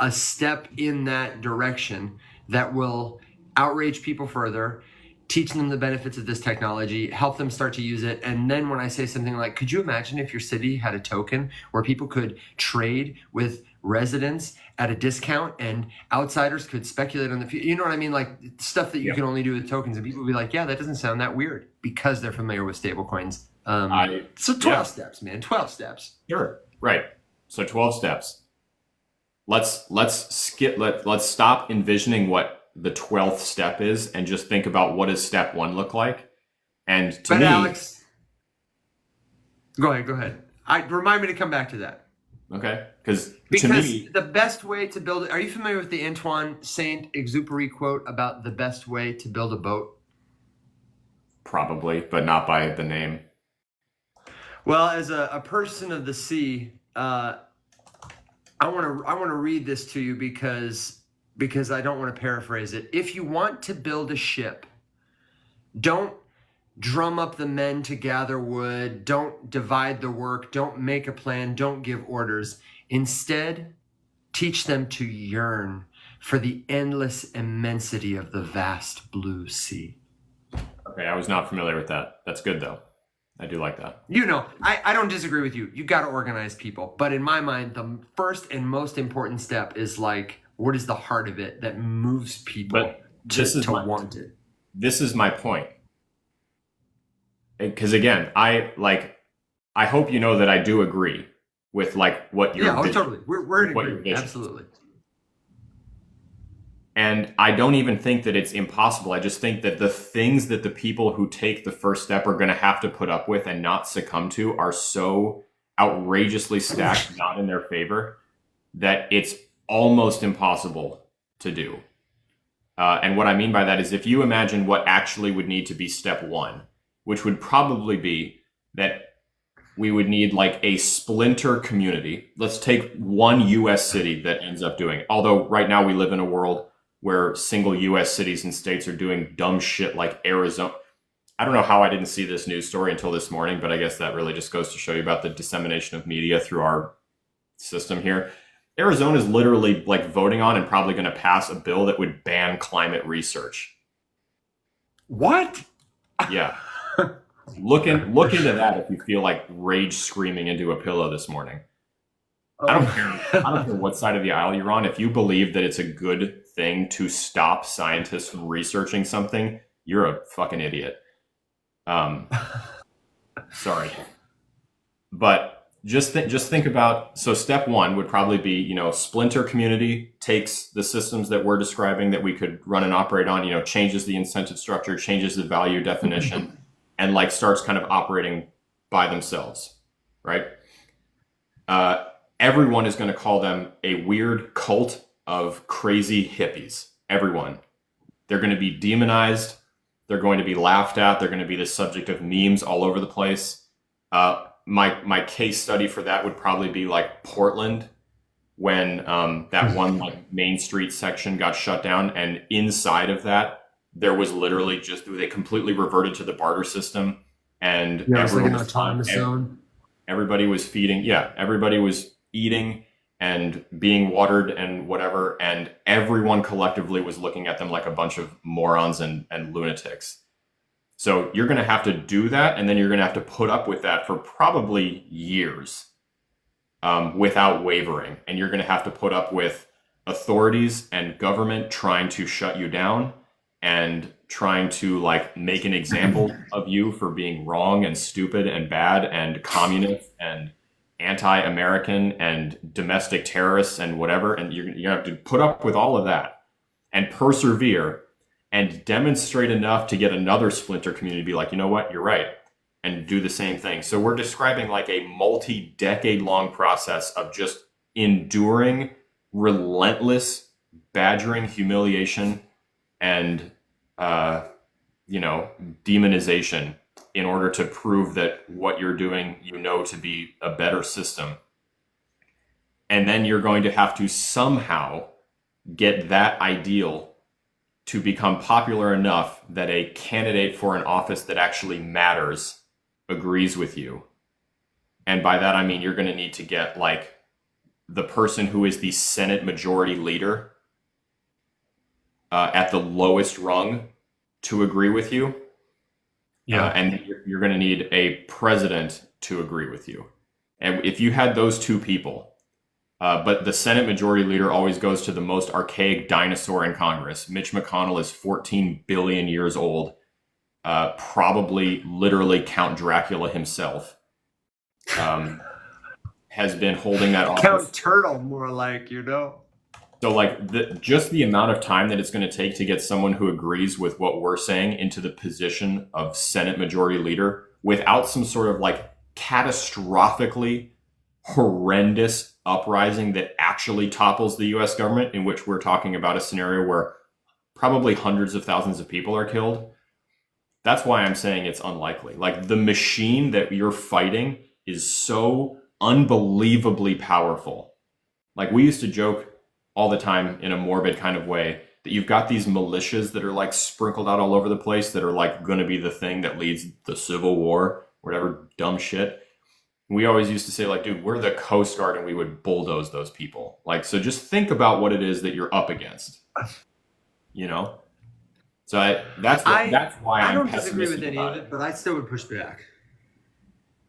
step in that direction that will outrage people further, teach them the benefits of this technology, help them start to use it. And then when I say something like, could you imagine if your city had a token where people could trade with residents at a discount and outsiders could speculate on the future? You know what I mean? Like stuff that you can only do with tokens. And people would be like, yeah, that doesn't sound that weird, because they're familiar with stablecoins. So 12 steps, man, 12 steps. Sure. Right. So 12 steps. Let's stop envisioning what the 12th step is and just think about what does step 1 look like. And to me, Alex, go ahead. Remind me to come back to that. Okay. Because to me, the best way to build it. Are you familiar with the Antoine Saint-Exupéry quote about the best way to build a boat? Probably, but not by the name. Well, as a person of the sea, I want to read this to you because I don't want to paraphrase it. If you want to build a ship, don't drum up the men to gather wood, don't divide the work, don't make a plan, don't give orders. Instead, teach them to yearn for the endless immensity of the vast blue sea. Okay, I was not familiar with that. That's good though. I do like that. I don't disagree with you. You got to organize people. But in my mind, the first and most important step is like, what is the heart of it that moves people to want it? This is my point. Because again, I hope you know that I do agree with like what you're. Yeah, totally. We're in agreement. Absolutely. And I don't even think that it's impossible. I just think that the things that the people who take the first step are going to have to put up with and not succumb to are so outrageously stacked, not in their favor, that it's almost impossible to do. And what I mean by that is if you imagine what actually would need to be step 1, which would probably be that we would need like a splinter community. Let's take one US city that ends up doing it. Although right now we live in a world where single US cities and states are doing dumb shit like Arizona. I don't know how I didn't see this news story until this morning, but I guess that really just goes to show you about the dissemination of media through our system here. Arizona is literally like voting on and probably going to pass a bill that would ban climate research. What? Yeah. Look into that if you feel like rage screaming into a pillow this morning. I don't care what side of the aisle you're on. If you believe that it's a good thing to stop scientists from researching something, you're a fucking idiot. Sorry. But just think about, so step 1 would probably be, splinter community takes the systems that we're describing that we could run and operate on, changes the incentive structure, changes the value definition, and like starts kind of operating by themselves, right? Everyone is going to call them a weird cult of crazy hippies. Everyone. They're going to be demonized. They're going to be laughed at. They're going to be the subject of memes all over the place. My case study for that would probably be like Portland, when that one like Main Street section got shut down, and inside of that there was literally they completely reverted to the barter system, and everyone was autonomous zone. Everybody was feeding. Yeah, everybody was eating and being watered and whatever, and everyone collectively was looking at them like a bunch of morons and lunatics. So you're going to have to do that, and then you're going to have to put up with that for probably years without wavering. And you're going to have to put up with authorities and government trying to shut you down and trying to like make an example of you for being wrong and stupid and bad and communist and anti-American and domestic terrorists and whatever. And you have to put up with all of that and persevere and demonstrate enough to get another splinter community to be like, you know what, you're right, and do the same thing. So we're describing like a multi-decade long process of just enduring relentless badgering, humiliation, and demonization in order to prove that what you're doing, to be a better system. And then you're going to have to somehow get that ideal to become popular enough that a candidate for an office that actually matters agrees with you. And by that, I mean, you're going to need to get like the person who is the Senate majority leader at the lowest rung to agree with you. Yeah. And you're going to need a president to agree with you. And if you had those two people, but the Senate majority leader always goes to the most archaic dinosaur in Congress. Mitch McConnell is 14 billion years old, probably literally Count Dracula himself, has been holding that office. Count Turtle, more like, So like just the amount of time that it's going to take to get someone who agrees with what we're saying into the position of Senate majority leader without some sort of like catastrophically horrendous uprising that actually topples the US government, in which we're talking about a scenario where probably hundreds of thousands of people are killed. That's why I'm saying it's unlikely. Like the machine that you're fighting is so unbelievably powerful. Like we used to joke all the time in a morbid kind of way that you've got these militias that are like sprinkled out all over the place that are like going to be the thing that leads the Civil War, whatever dumb shit. We always used to say like, dude, we're the Coast Guard and we would bulldoze those people. Like, so just think about what it is that you're up against, So that's why I I'm don't disagree with pessimistic any about of it, but I still would push back.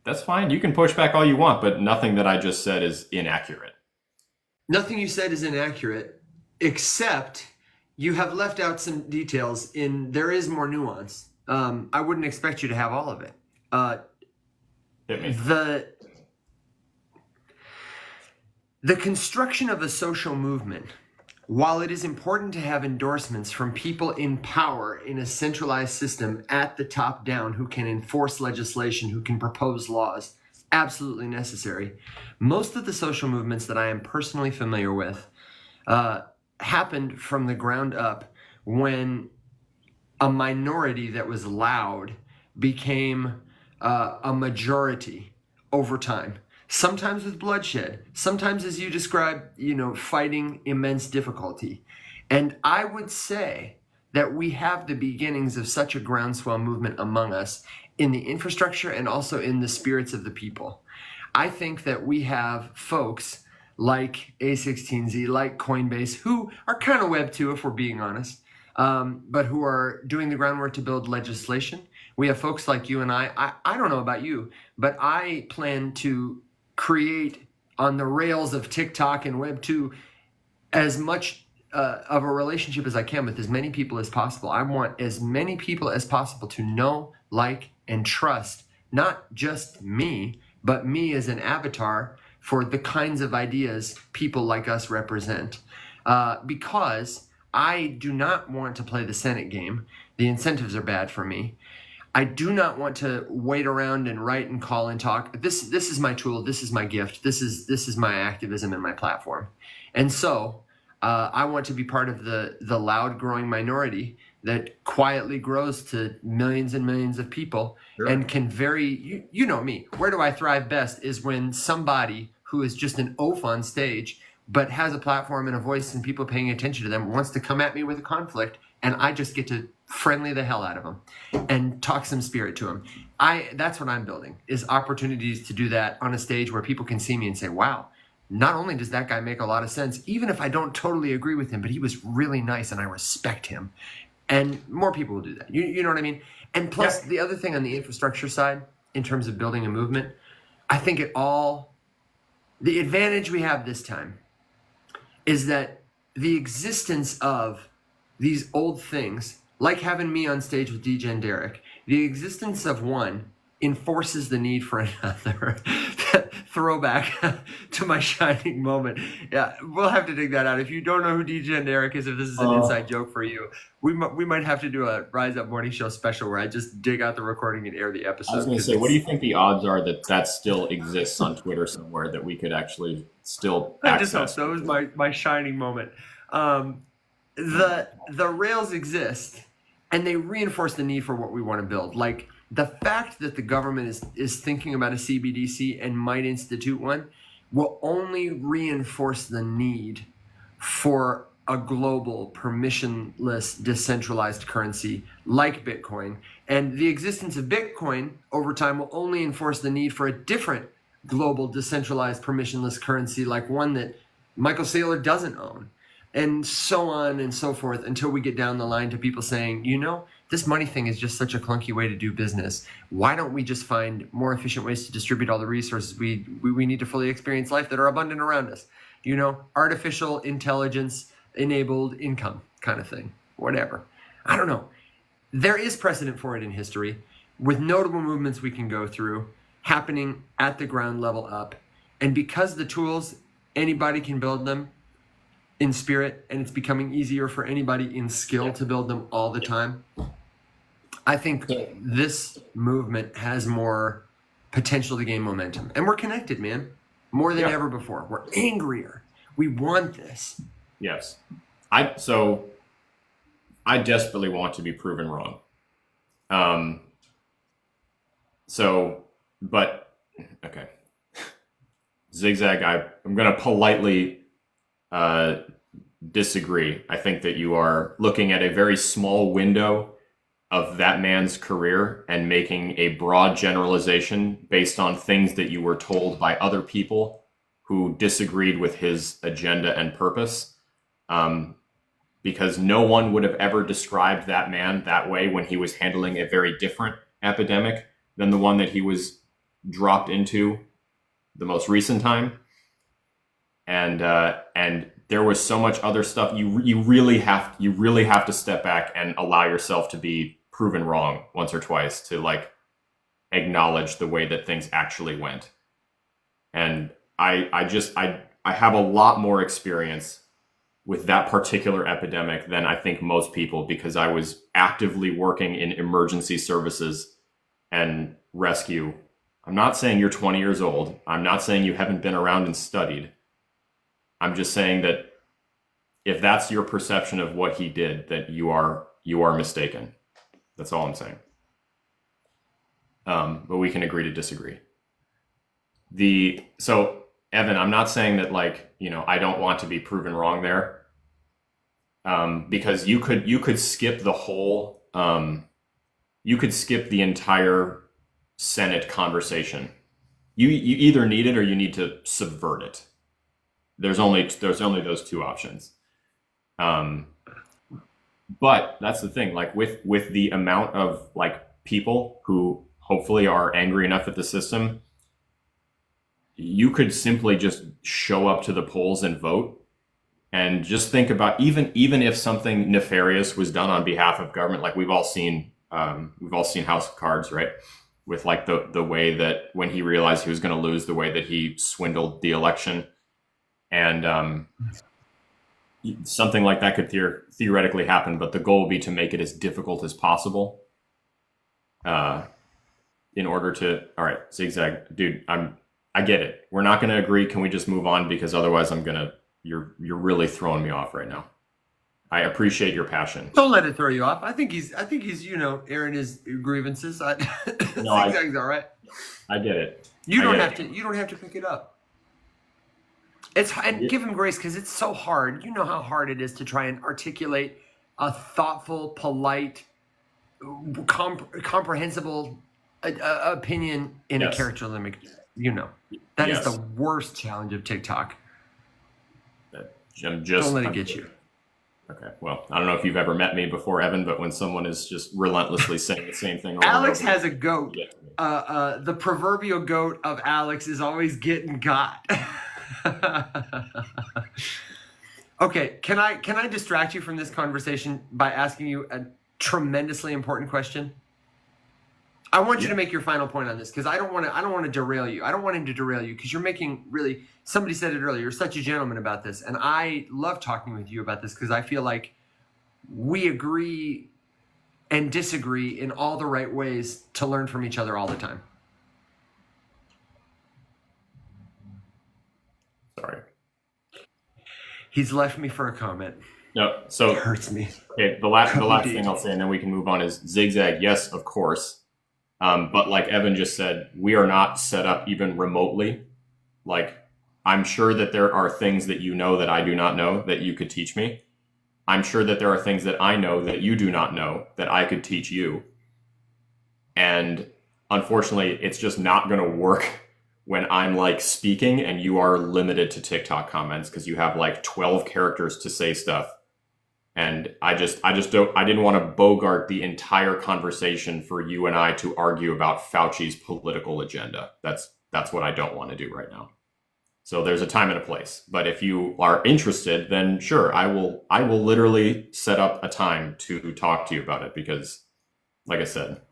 That's fine. You can push back all you want, but nothing that I just said is inaccurate. Nothing you said is inaccurate, except you have left out some details there is more nuance. I wouldn't expect you to have all of it. Hit me. The construction of a social movement, while it is important to have endorsements from people in power in a centralized system at the top down who can enforce legislation, who can propose laws, absolutely necessary. Most of the social movements that I am personally familiar with happened from the ground up when a minority that was loud became a majority over time. Sometimes with bloodshed, sometimes as you described, fighting immense difficulty. And I would say that we have the beginnings of such a groundswell movement among us in the infrastructure and also in the spirits of the people. I think that we have folks like A16Z, like Coinbase, who are kind of Web 2 if we're being honest, but who are doing the groundwork to build legislation. We have folks like you and I don't know about you, but I plan to create on the rails of TikTok and Web 2 as much of a relationship as I can with as many people as possible. I want as many people as possible to know, like, and trust not just me, but me as an avatar for the kinds of ideas people like us represent. Because I do not want to play the Senate game. The incentives are bad for me. I do not want to wait around and write and call and talk. This is my tool. This is my gift. This is my activism and my platform. And so I want to be part of the loud growing minority that quietly grows to millions and millions of people. Sure. And can you know me, where do I thrive best is when somebody who is just an oaf on stage but has a platform and a voice and people paying attention to them wants to come at me with a conflict, and I just get to friendly the hell out of them and talk some spirit to them. That's what I'm building, is opportunities to do that on a stage where people can see me and say, wow, not only does that guy make a lot of sense, even if I don't totally agree with him, but he was really nice and I respect him. And more people will do that. You know what I mean? And plus, the other thing on the infrastructure side, in terms of building a movement, I think the advantage we have this time is that the existence of these old things, like having me on stage with DJ and Derek, the existence of one enforces the need for another. Throwback to my shining moment. Yeah, we'll have to dig that out. If you don't know who DJ and Derek is, if this is an inside joke for you, we might have to do a Rise Up Morning Show special where I just dig out the recording and air the episode. I was going to say, what do you think the odds are that that still exists on Twitter somewhere, that we could actually still access? I just hope so. It was my shining moment. The rails exist, and they reinforce the need for what we want to build. Like the fact that the government is thinking about a CBDC and might institute one will only reinforce the need for a global, permissionless, decentralized currency like Bitcoin. And the existence of Bitcoin over time will only enforce the need for a different global, decentralized, permissionless currency like one that Michael Saylor doesn't own. And so on and so forth until we get down the line to people saying, this money thing is just such a clunky way to do business. Why don't we just find more efficient ways to distribute all the resources we need to fully experience life that are abundant around us? Artificial intelligence enabled income kind of thing, whatever. I don't know. There is precedent for it in history with notable movements we can go through happening at the ground level up. And because the tools, anybody can build them in spirit, and it's becoming easier for anybody in skill to build them all the time, I think this movement has more potential to gain momentum. And we're connected, man, more than ever before. We're angrier. We want this. Yes. So I desperately want to be proven wrong. Okay. Zigzag, I'm going to politely disagree. I think that you are looking at a very small window of that man's career and making a broad generalization based on things that you were told by other people who disagreed with his agenda and purpose. Because no one would have ever described that man that way when he was handling a very different epidemic than the one that he was dropped into the most recent time. And there was so much other stuff. You really have to step back and allow yourself to be proven wrong once or twice to like acknowledge the way that things actually went. And I have a lot more experience with that particular epidemic than I think most people, because I was actively working in emergency services and rescue. I'm not saying you're 20 years old. I'm not saying you haven't been around and studied. I'm just saying that if that's your perception of what he did, that you are mistaken. That's all I'm saying. But we can agree to disagree. So Evan, I'm not saying that I don't want to be proven wrong there. Because you could skip the whole, you could skip the entire Senate conversation. You either need it or you need to subvert it. There's only those two options. But that's the thing, with the amount of people who hopefully are angry enough at the system, you could simply just show up to the polls and vote, and just think about even if something nefarious was done on behalf of government, we've all seen House of Cards, right? With the way that when he realized he was going to lose, the way that he swindled the election. And something like that could theoretically happen, but the goal would be to make it as difficult as possible. In order to, all right, Zigzag, dude, I get it. We're not going to agree. Can we just move on? Because otherwise, you're really throwing me off right now. I appreciate your passion. Don't let it throw you off. I think he's airing his grievances. Zigzag's all right. I get it. You don't have to pick it up. Give him grace, because it's so hard. You know how hard it is to try and articulate a thoughtful, polite, comprehensible opinion in a character limit. That is the worst challenge of TikTok. Don't let it get you. Okay. Well, I don't know if you've ever met me before, Evan, but when someone is just relentlessly saying the same thing over Alex and over, has a goat. The proverbial goat of Alex is always getting got. Okay, can I distract you from this conversation by asking you a tremendously important question? I want you to make your final point on this because I don't want to derail you. I don't want him to derail you because you're making really, somebody said it earlier, you're such a gentleman about this. And I love talking with you about this because I feel like we agree and disagree in all the right ways to learn from each other all the time. Sorry. He's left me for a comment. No, so it hurts me. Okay, the last thing I'll say, and then we can move on, is zigzag. Yes, of course. But like Evan just said, we are not set up even remotely. Like, I'm sure that there are things that you know that I do not know that you could teach me. I'm sure that there are things that I know that you do not know that I could teach you. And unfortunately, it's just not going to work when I'm like speaking and you are limited to TikTok comments because you have like 12 characters to say stuff. And I didn't want to bogart the entire conversation for you and I to argue about Fauci's political agenda. That's what I don't want to do right now. So there's a time and a place. But if you are interested, then sure, I will literally set up a time to talk to you about it because, like I said.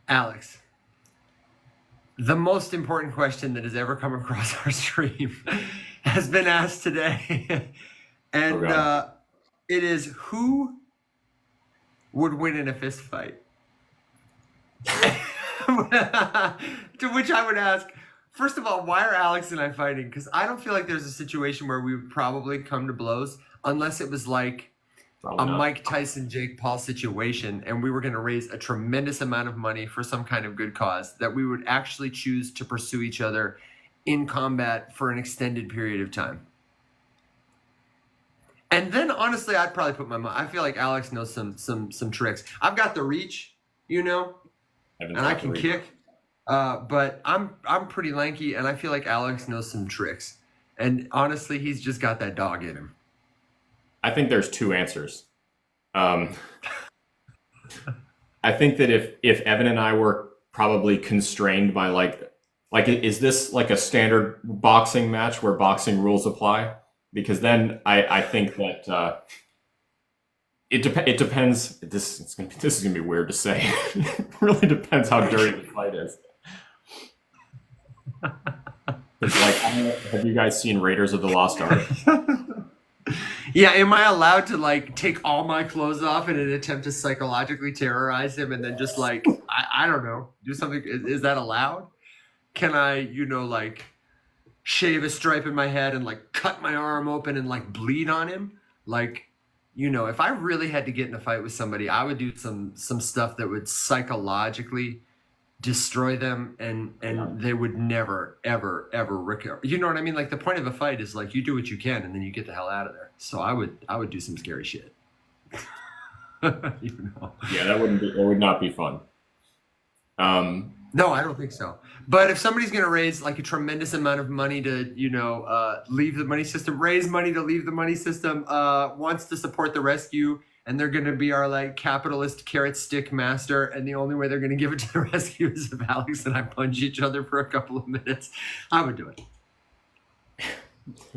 Alex, the most important question that has ever come across our stream has been asked today. And it is, who would win in a fist fight? To which I would ask, first of all, why are Alex and I fighting? Because I don't feel like there's a situation where we would probably come to blows unless it was like Mike Tyson, Jake Paul situation, and we were going to raise a tremendous amount of money for some kind of good cause, that we would actually choose to pursue each other in combat for an extended period of time. And then, honestly, I'd probably put I feel like Alex knows some tricks. I've got the reach, and I can kick. But I'm pretty lanky, and I feel like Alex knows some tricks. And honestly, he's just got that dog in him. I think there's two answers. I think that if Evan and I were probably constrained by like is this like a standard boxing match where boxing rules apply? Because then I think that it depends. This is gonna be weird to say. It really depends how dirty the fight is. It's like, have you guys seen Raiders of the Lost Ark? Yeah, am I allowed to like take all my clothes off in an attempt to psychologically terrorize him and then just like I don't know, do something? Is that allowed? Can I, like shave a stripe in my head and like cut my arm open and like bleed on him? Like, if I really had to get in a fight with somebody, I would do some stuff that would psychologically destroy them and they would never ever recover. You know what I mean? Like, the point of a fight is like you do what you can and then you get the hell out of there. So I would do some scary shit. Yeah, that would not be fun. No, I don't think so. But if somebody's going to raise like a tremendous amount of money to, leave the money system, raise money to leave the money system, wants to support the rescue, and they're going to be our like capitalist carrot stick master, and the only way they're going to give it to the rescue is if Alex and I punch each other for a couple of minutes, I would do it.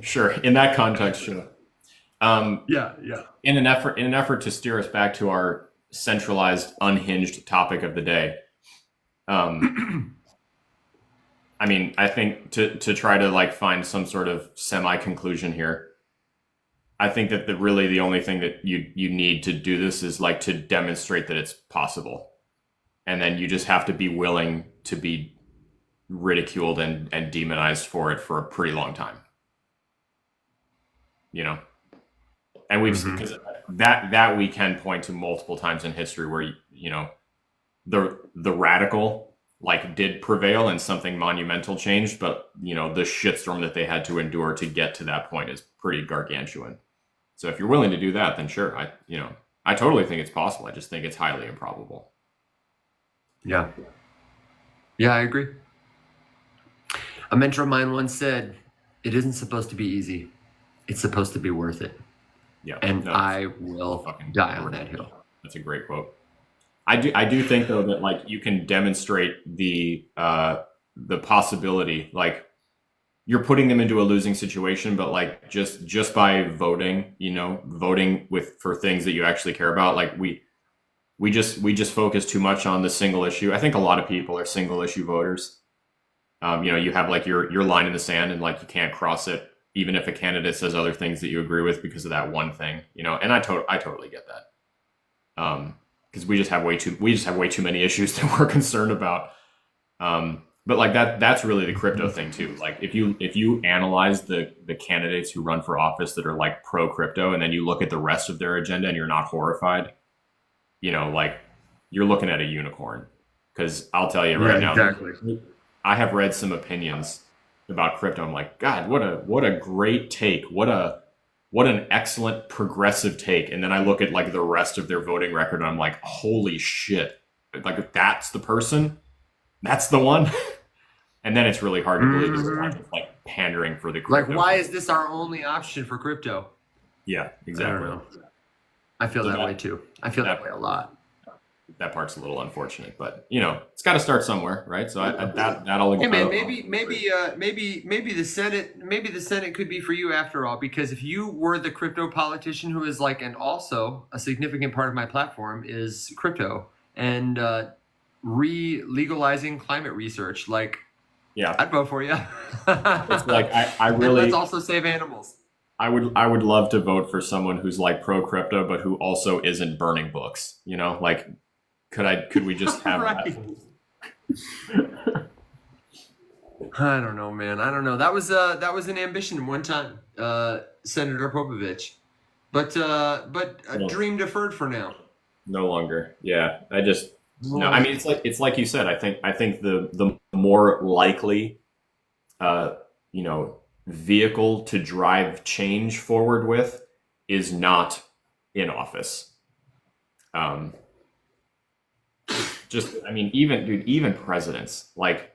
Sure, in that context, sure. Yeah. In an effort to steer us back to our centralized, unhinged topic of the day. I mean, I think to try to like find some sort of semi-conclusion here, I think that the only thing that you need to do this is like to demonstrate that it's possible. And then you just have to be willing to be ridiculed and demonized for it for a pretty long time. And we've seen, because that we can point to multiple times in history where, the radical like did prevail and something monumental changed, but the shitstorm that they had to endure to get to that point is pretty gargantuan. So if you're willing to do that, then sure, I totally think it's possible. I just think it's highly improbable. Yeah, I agree. A mentor of mine once said, "It isn't supposed to be easy. it's supposed to be worth it. Yeah. And No, I will fucking die on that hill. That's a great quote. I do think though that like you can demonstrate the possibility, like you're putting them into a losing situation, but like just by voting, voting for things that you actually care about, like we just focus too much on the single issue. I think a lot of people are single issue voters. You have like your line in the sand, and like you can't cross it, even if a candidate says other things that you agree with because of that one thing. And I totally get that. Because we just have way too many issues that we're concerned about. But like that's really the crypto thing too. Like if you analyze the candidates who run for office that are like pro crypto, and then you look at the rest of their agenda and you're not horrified, like you're looking at a unicorn. Because I'll tell you right now, exactly. I have read some opinions about crypto. I'm like, God, what a great take. What an excellent progressive take. And then I look at like the rest of their voting record and I'm like, holy shit. Like that's the person. That's the one. And then it's really hard to believe it's not just like pandering for the crypto. Like, why is this our only option for crypto? Yeah, exactly. I feel that way too. I feel that way a lot. That part's a little unfortunate, but it's got to start somewhere, right? So that'll. Hey man, maybe the Senate could be for you after all, because if you were the crypto politician who is like, and also a significant part of my platform is crypto and legalizing climate research, like, yeah, I'd vote for you. It's like I really. And let's also save animals. I would love to vote for someone who's like pro crypto, but who also isn't burning books. Like. Could we just have right. that? I don't know, man. I don't know. That was an ambition one time, Senator Popovich, but dream deferred for now. No longer. Yeah, no. I mean, it's like you said. I think the more likely, vehicle to drive change forward with is not in office. Even presidents, like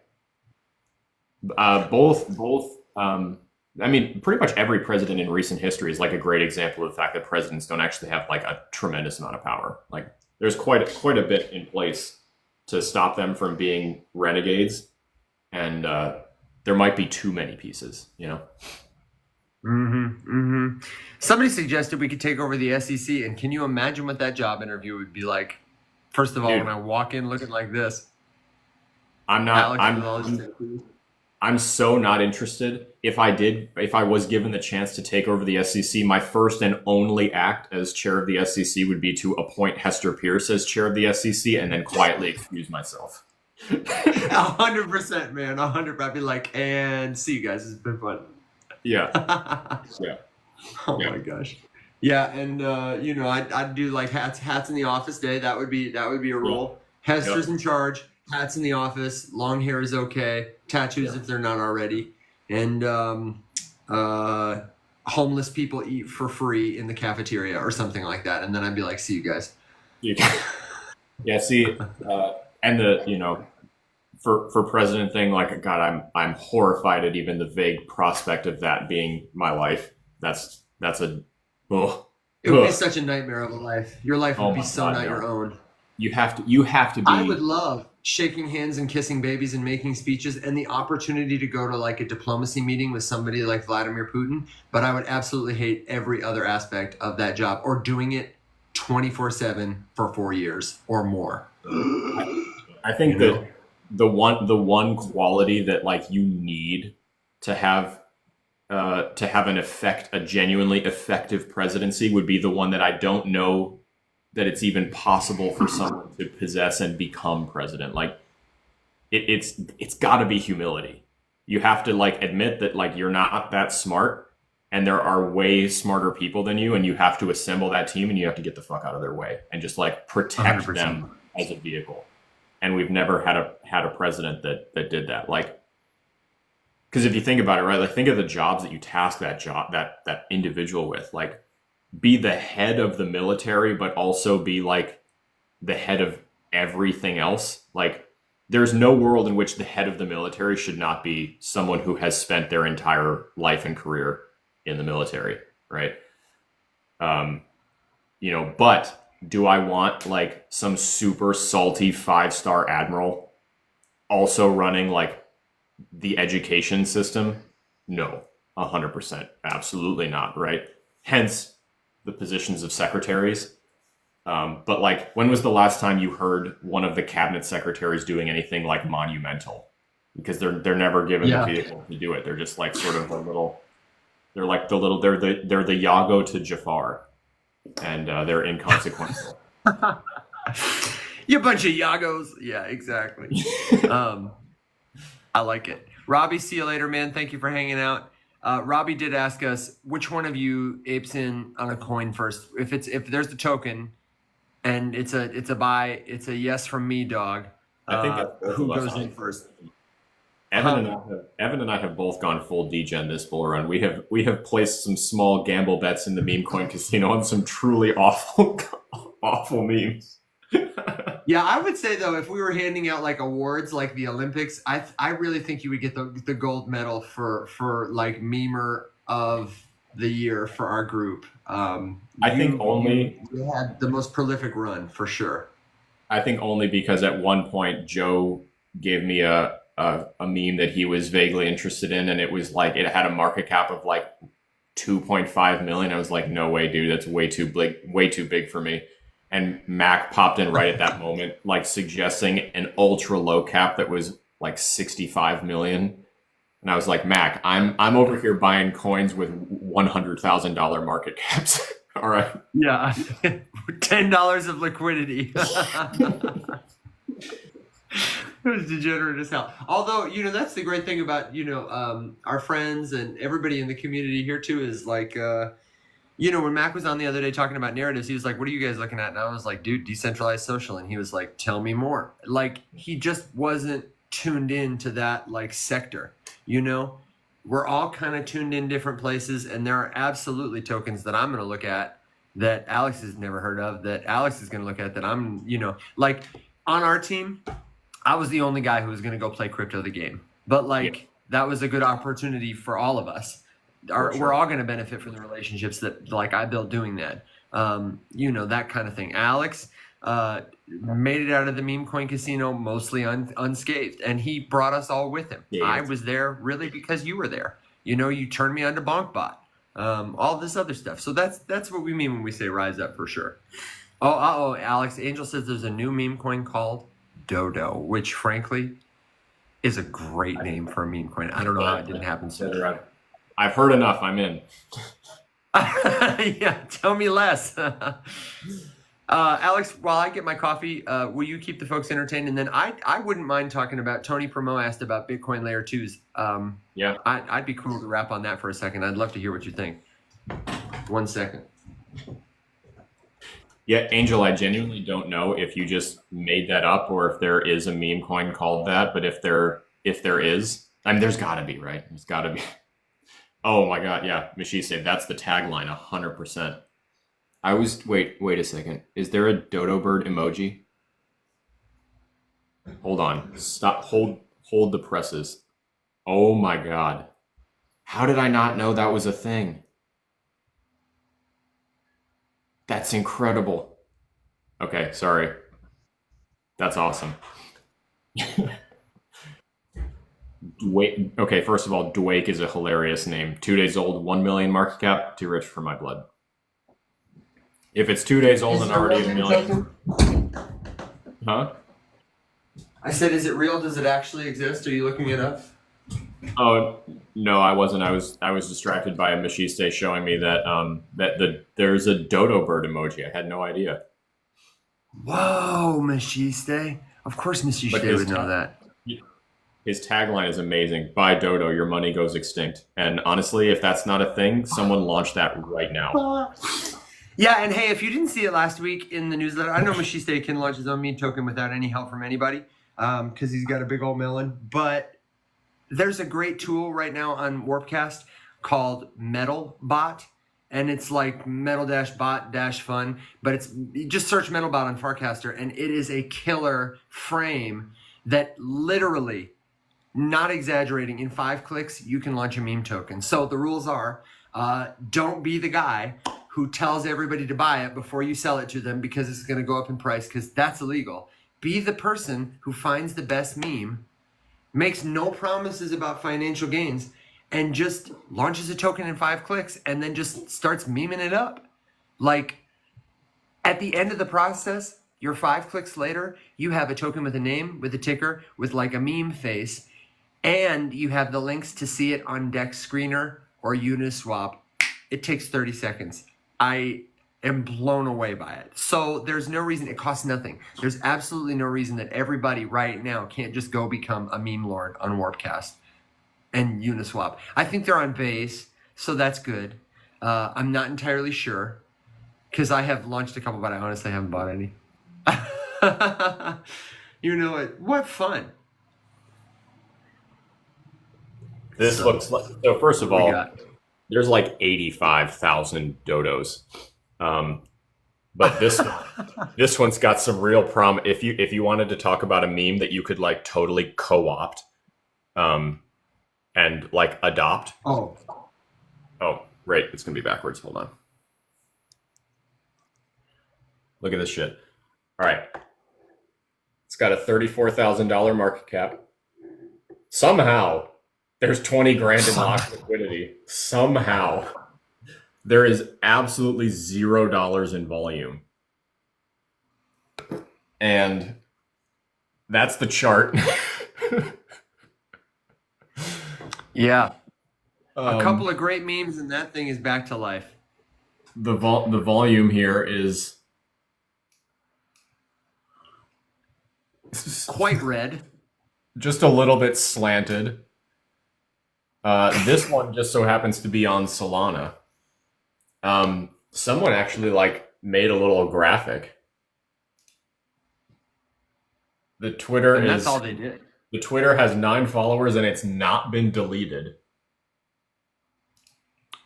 pretty much every president in recent history is like a great example of the fact that presidents don't actually have like a tremendous amount of power. Like there's quite a bit in place to stop them from being renegades, and there might be too many pieces, Somebody suggested we could take over the SEC, and can you imagine what that job interview would be like? First of all, when I walk in looking like this, I'm so not interested. If I was given the chance to take over the SEC, my first and only act as chair of the SEC would be to appoint Hester Pierce as chair of the SEC and then quietly excuse myself. 100%, man. 100%. I'd be like, and see you guys. It's been fun. Yeah. Yeah. Oh my gosh. Yeah, and I'd do like hats in the office day. That would be a role. Hester's in charge. Hats in the office. Long hair is okay. Tattoos if they're not already. And homeless people eat for free in the cafeteria or something like that. And then I'd be like, see you guys. Yeah. See, and the for president thing, like, God, I'm horrified at even the vague prospect of that being my life. That's a. It would be such a nightmare of a life. Your life would be so not your own. You have to be. I would love shaking hands and kissing babies and making speeches and the opportunity to go to like a diplomacy meeting with somebody like Vladimir Putin. But I would absolutely hate every other aspect of that job, or doing it 24/7 for 4 years or more. I think that the one quality that like you need to have a genuinely effective presidency would be the one that I don't know that it's even possible for someone to possess and become president. Like it's got to be humility. You have to like admit that like you're not that smart and there are way smarter people than you, and you have to assemble that team and you have to get the fuck out of their way and just like protect 100%. Them as a vehicle. And we've never had a president that did that. Like, because if you think about it, right, like think of the jobs that you task that individual with, like be the head of the military, but also be like the head of everything else. Like there's no world in which the head of the military should not be someone who has spent their entire life and career in the military, right? Um, but do I want like some super salty 5-star admiral also running like the education system? No, 100%, absolutely not, right? Hence the positions of secretaries. But like, when was the last time you heard one of the cabinet secretaries doing anything like monumental? Because they're never given the vehicle to do it. They're just like sort of a little. They're like the little. They're the Yago to Jafar, and they're inconsequential. You bunch of Yagos. Yeah, exactly. I like it. Robbie, see you later, man. Thank you for hanging out. Robbie did ask us which one of you apes in on a coin first. If there's the token, and it's a buy, it's a yes from me, dog. I think that's both who of us, goes in honestly. first? Evan and I have both gone full degen this bull run. We have placed some small gamble bets in the meme coin casino on some truly awful awful memes. Yeah, I would say though, if we were handing out like awards like the Olympics, I really think you would get the gold medal for like memer of the year for our group. I think only you had the most prolific run for sure. I think only because at one point Joe gave me a meme that he was vaguely interested in, and it was like it had a market cap of like 2.5 million. I was like, no way, dude, that's way too big for me. And Mac popped in right at that moment, like suggesting an ultra low cap that was like 65 million. And I was like, Mac, I'm over here buying coins with $100,000 market caps. All right. Yeah, $10 of liquidity. It was degenerate as hell. Although, that's the great thing about, our friends and everybody in the community here too is like, when Mac was on the other day talking about narratives, he was like, what are you guys looking at? And I was like, dude, decentralized social. And he was like, tell me more. Like, he just wasn't tuned in to that like sector, We're all kind of tuned in different places, and there are absolutely tokens that I'm going to look at that Alex has never heard of, that Alex is going to look at that I'm, like on our team, I was the only guy who was going to go play crypto the game. But that was a good opportunity for all of us. Sure. We're all going to benefit from the relationships that like I built doing that. That kind of thing. Alex made it out of the meme coin casino mostly unscathed, and he brought us all with him. Yeah. I was there really because you were there. You turned me on to BonkBot. All this other stuff. So that's what we mean when we say rise up for sure. Oh, Alex, Angel says there's a new meme coin called Dodo, which frankly is a great name for a meme coin. I don't know how it didn't happen sooner. I've heard enough. I'm in. Yeah, tell me less. Alex, while I get my coffee, will you keep the folks entertained? And then I wouldn't mind talking about, Tony Promo asked about Bitcoin layer 2s. Yeah. I'd be cool to wrap on that for a second. I'd love to hear what you think. 1 second. Yeah, Angel, I genuinely don't know if you just made that up or if there is a meme coin called that. But if there is, I mean, there's got to be, right? There's got to be. Oh my God, yeah, Mishi said that's the tagline, 100%. Wait a second. Is there a dodo bird emoji? Hold on. Stop. Hold the presses. Oh my God. How did I not know that was a thing? That's incredible. Okay, sorry. That's awesome. Okay, first of all, Dwake is a hilarious name. 2 days old, 1 million market cap, too rich for my blood. If it's 2 days old and already a million. Huh? I said, is it real? Does it actually exist? Are you looking it up? Oh no, I wasn't. I was distracted by a Machiste showing me that there's a dodo bird emoji. I had no idea. Whoa, Machiste! Of course, Machiste would know that. His tagline is amazing. Buy dodo, your money goes extinct. And honestly, if that's not a thing, someone launch that right now. Yeah, and hey, if you didn't see it last week in the newsletter, I know Machiste can launch his own meme token without any help from anybody because he's got a big old melon. But there's a great tool right now on Warpcast called MetalBot, and it's like metal-bot-fun, but you just search MetalBot on Farcaster, and it is a killer frame that literally, not exaggerating, in 5 clicks, you can launch a meme token. So the rules are, Don't be the guy who tells everybody to buy it before you sell it to them because it's going to go up in price, because that's illegal. Be the person who finds the best meme, makes no promises about financial gains, and just launches a token in 5 clicks and then just starts memeing it up. Like, at the end of the process, you're 5 clicks later, you have a token with a name, with a ticker, with like a meme face, and you have the links to see it on Dex Screener or Uniswap. It takes 30 seconds. I am blown away by it. So there's no reason, it costs nothing. There's absolutely no reason that everybody right now can't just go become a meme lord on Warpcast and Uniswap. I think they're on base, so that's good. I'm not entirely sure, because I have launched a couple, but I honestly haven't bought any. You know it. What fun. This looks like, so first of all, there's like 85,000 dodos. But this one's got some real if you wanted to talk about a meme that you could like totally co-opt and like adopt. Oh, right. It's gonna be backwards. Hold on. Look at this shit. All right. It's got a $34,000 market cap. Somehow there's 20 grand in locked liquidity. Somehow there is absolutely $0 in volume. And that's the chart. Yeah. A couple of great memes and that thing is back to life. The volume here is quite red. Just a little bit slanted. This one just so happens to be on Solana. Someone actually like made a little graphic. The Twitter and that's all they did. The Twitter has 9 followers and it's not been deleted.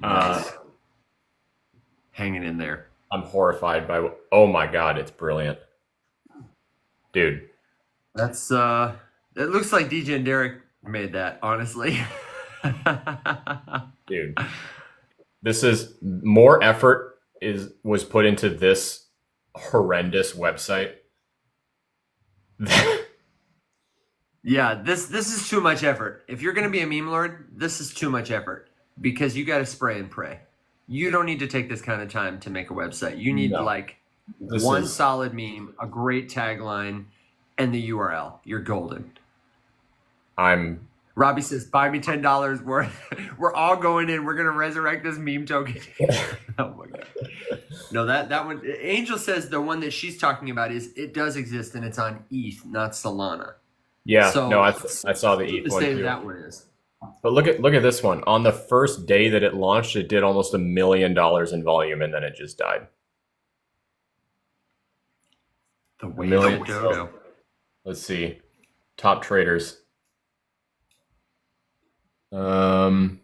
Nice. Hanging in there. I'm horrified by oh my god, it's brilliant. Dude. That's it looks like DJ and Derek made that, honestly. Dude. This is more effort was put into this horrendous website. Yeah, this is too much effort. If you're gonna be a meme lord, this is too much effort, because you gotta spray and pray. You don't need to take this kind of time to make a website. You need one solid meme, a great tagline, and the URL. You're golden. Robbie says, buy me $10 worth. We're all going in. We're going to resurrect this meme token. Oh my God. No, that one. Angel says the one that she's talking about it does exist and it's on ETH, not Solana. Yeah, so, no, I saw the ETH one too. That one is. But look at this one. On the first day that it launched, it did almost $1 million in volume and then it just died. The way to dodo. Let's see. Top traders. Did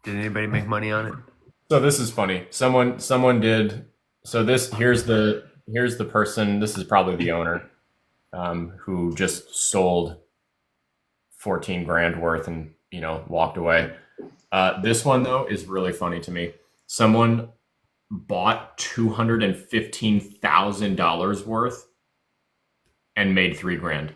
anybody make money on it? So this is funny. Someone did. So here's the person. This is probably the owner, who just sold 14 grand worth and walked away. This one though is really funny to me. Someone bought $215,000 worth and made 3 grand.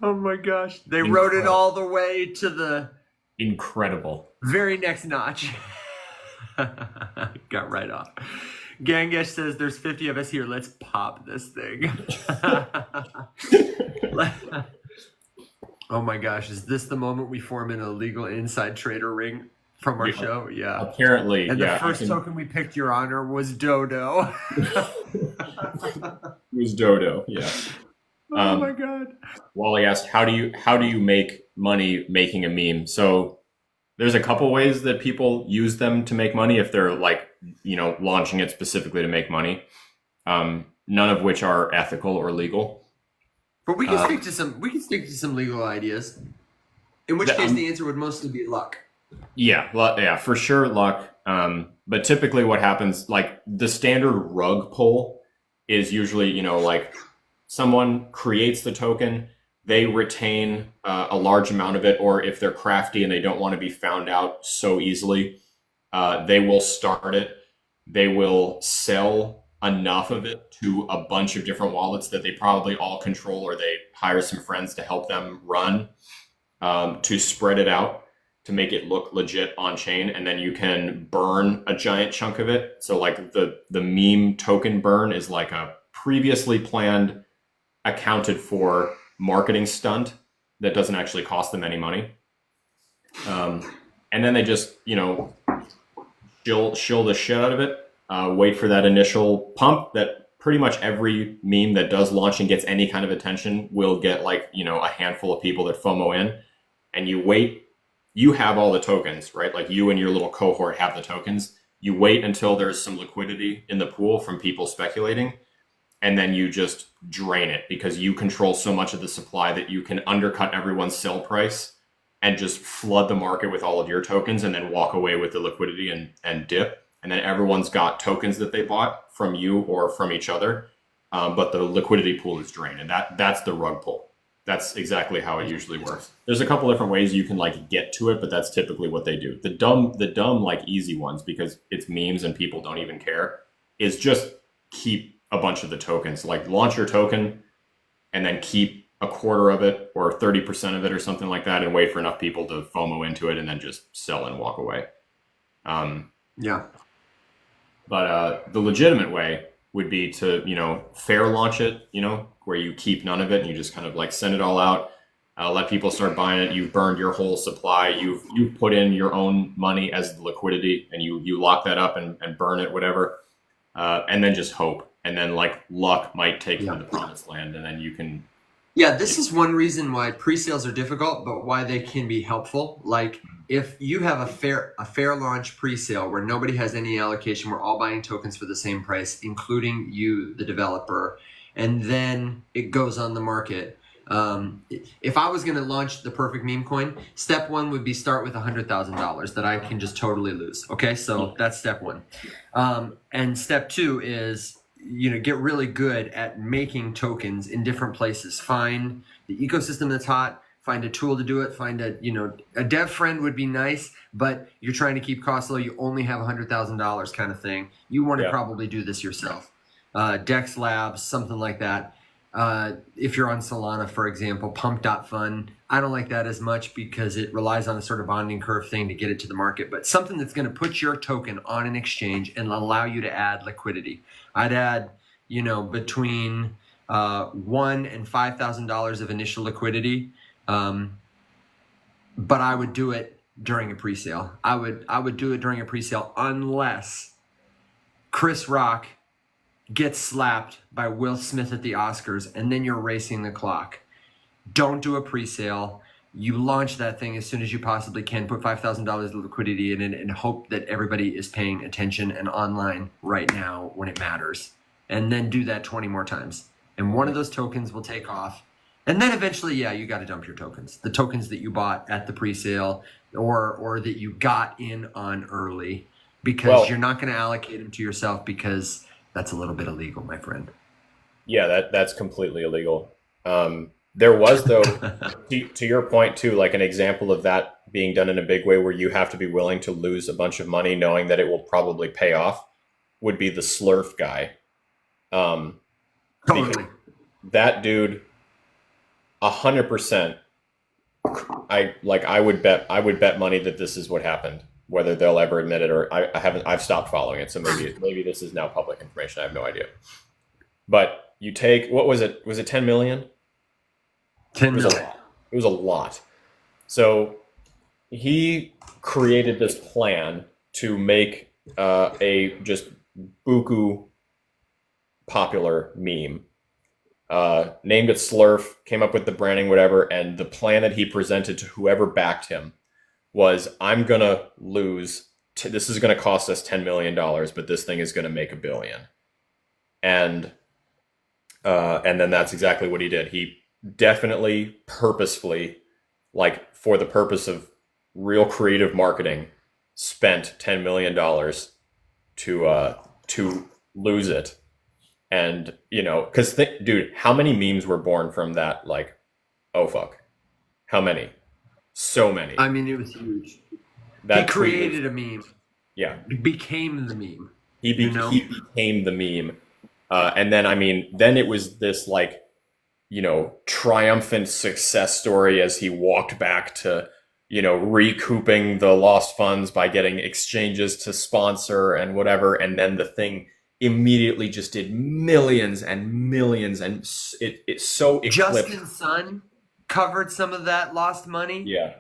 Oh my gosh. They rode it all the way to the incredible very next notch. Got right off. Gangesh says there's 50 of us here. Let's pop this thing. Oh my gosh. Is this the moment we form an illegal inside trader ring from our show? Yeah. Apparently. And the first token we picked, Your Honor, was Dodo. It was Dodo, yeah. Oh my God. Wally asked, how do you make money making a meme? So there's a couple ways that people use them to make money if they're launching it specifically to make money. None of which are ethical or legal. But we can stick to some legal ideas. In which case the answer would mostly be luck. Yeah, for sure luck. But typically what happens, like the standard rug pull is usually, someone creates the token, they retain a large amount of it, or if they're crafty and they don't want to be found out so easily, they will start it. They will sell enough of it to a bunch of different wallets that they probably all control, or they hire some friends to help them run, to spread it out to make it look legit on chain, and then you can burn a giant chunk of it. So like the meme token burn is like a previously planned, accounted for marketing stunt that doesn't actually cost them any money. And then they just, shill the shit out of it, wait for that initial pump that pretty much every meme that does launch and gets any kind of attention will get like, a handful of people that FOMO in, and you wait. You have all the tokens, right? Like you and your little cohort have the tokens. You wait until there's some liquidity in the pool from people speculating, and then you just drain it because you control so much of the supply that you can undercut everyone's sell price and just flood the market with all of your tokens and then walk away with the liquidity and dip. And then everyone's got tokens that they bought from you or from each other. But the liquidity pool is drained, and that's the rug pull. That's exactly how it usually works. There's a couple different ways you can like get to it, but that's typically what they do. The dumb like easy ones, because it's memes and people don't even care, is just keep a bunch of the tokens. Like launch your token and then keep a quarter of it or 30% of it or something like that, and wait for enough people to FOMO into it and then just sell and walk away. Yeah. But the legitimate way would be to, fair launch it, where you keep none of it and you just kind of like send it all out, let people start buying it. You've burned your whole supply. You've put in your own money as the liquidity, and you lock that up and burn it, whatever. And then just hope. And then like luck might take you to the promised land, and then you can. Yeah, this is one reason why pre-sales are difficult, but why they can be helpful. Like if you have a fair launch pre-sale where nobody has any allocation, we're all buying tokens for the same price, including you, the developer, and then it goes on the market. If I was going to launch the perfect meme coin, step one would be start with $100,000 that I can just totally lose. Okay, so that's step one. And step two is get really good at making tokens in different places. Find the ecosystem that's hot. Find a tool to do it. Find a dev friend would be nice, but you're trying to keep costs low. You only have $100,000 kind of thing. You want to probably do this yourself. Dex Labs, something like that. If you're on Solana, for example, pump.fun. I don't like that as much because it relies on a sort of bonding curve thing to get it to the market, but something that's going to put your token on an exchange and allow you to add liquidity. I'd add, between $1,000 and $5,000 of initial liquidity, but I would do it during a pre-sale. I would do it during a pre-sale unless Chris Rock gets slapped by Will Smith at the Oscars, and then you're racing the clock. Don't do a pre-sale. You launch that thing as soon as you possibly can. Put $5,000 of liquidity in it and hope that everybody is paying attention and online right now when it matters. And then do that 20 more times. And one of those tokens will take off. And then eventually, you got to dump your tokens. The tokens that you bought at the pre-sale or that you got in on early, because you're not going to allocate them to yourself, because that's a little bit illegal, my friend. Yeah, that's completely illegal. There was, though, to your point, too, like an example of that being done in a big way where you have to be willing to lose a bunch of money knowing that it will probably pay off, would be the Slurf guy. Totally. That dude, 100%. I would bet money that this is what happened. Whether they'll ever admit it or I've stopped following it, so maybe this is now public information. I have no idea. But you take, what was it? Was it 10 million? 10 million. It was a lot. So he created this plan to make a just buku popular meme. Named it Slurf, came up with the branding, whatever, and the plan that he presented to whoever backed him was, I'm going to lose, this is going to cost us $10 million, but this thing is going to make $1 billion. And then that's exactly what he did. He definitely purposefully, like for the purpose of real creative marketing, spent $10 million to lose it. And, because dude, how many memes were born from that, like Oh fuck. How many? So many. I mean, it was huge. He That tweet was, created a meme. yeah. Became the meme. He became the meme. And then, I mean, then it was this like, triumphant success story as he walked back to, recouping the lost funds by getting exchanges to sponsor and whatever. And then the thing immediately just did millions and millions, and it so eclipsed. Justin's son covered some of that lost money. Yeah.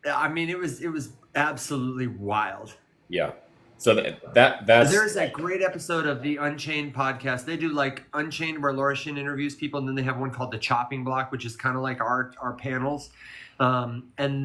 I mean, it was absolutely wild. Yeah. So that's There's that great episode of the Unchained podcast. They do like Unchained where Laura Shin interviews people, and then they have one called the Chopping Block, which is kind of like our panels. And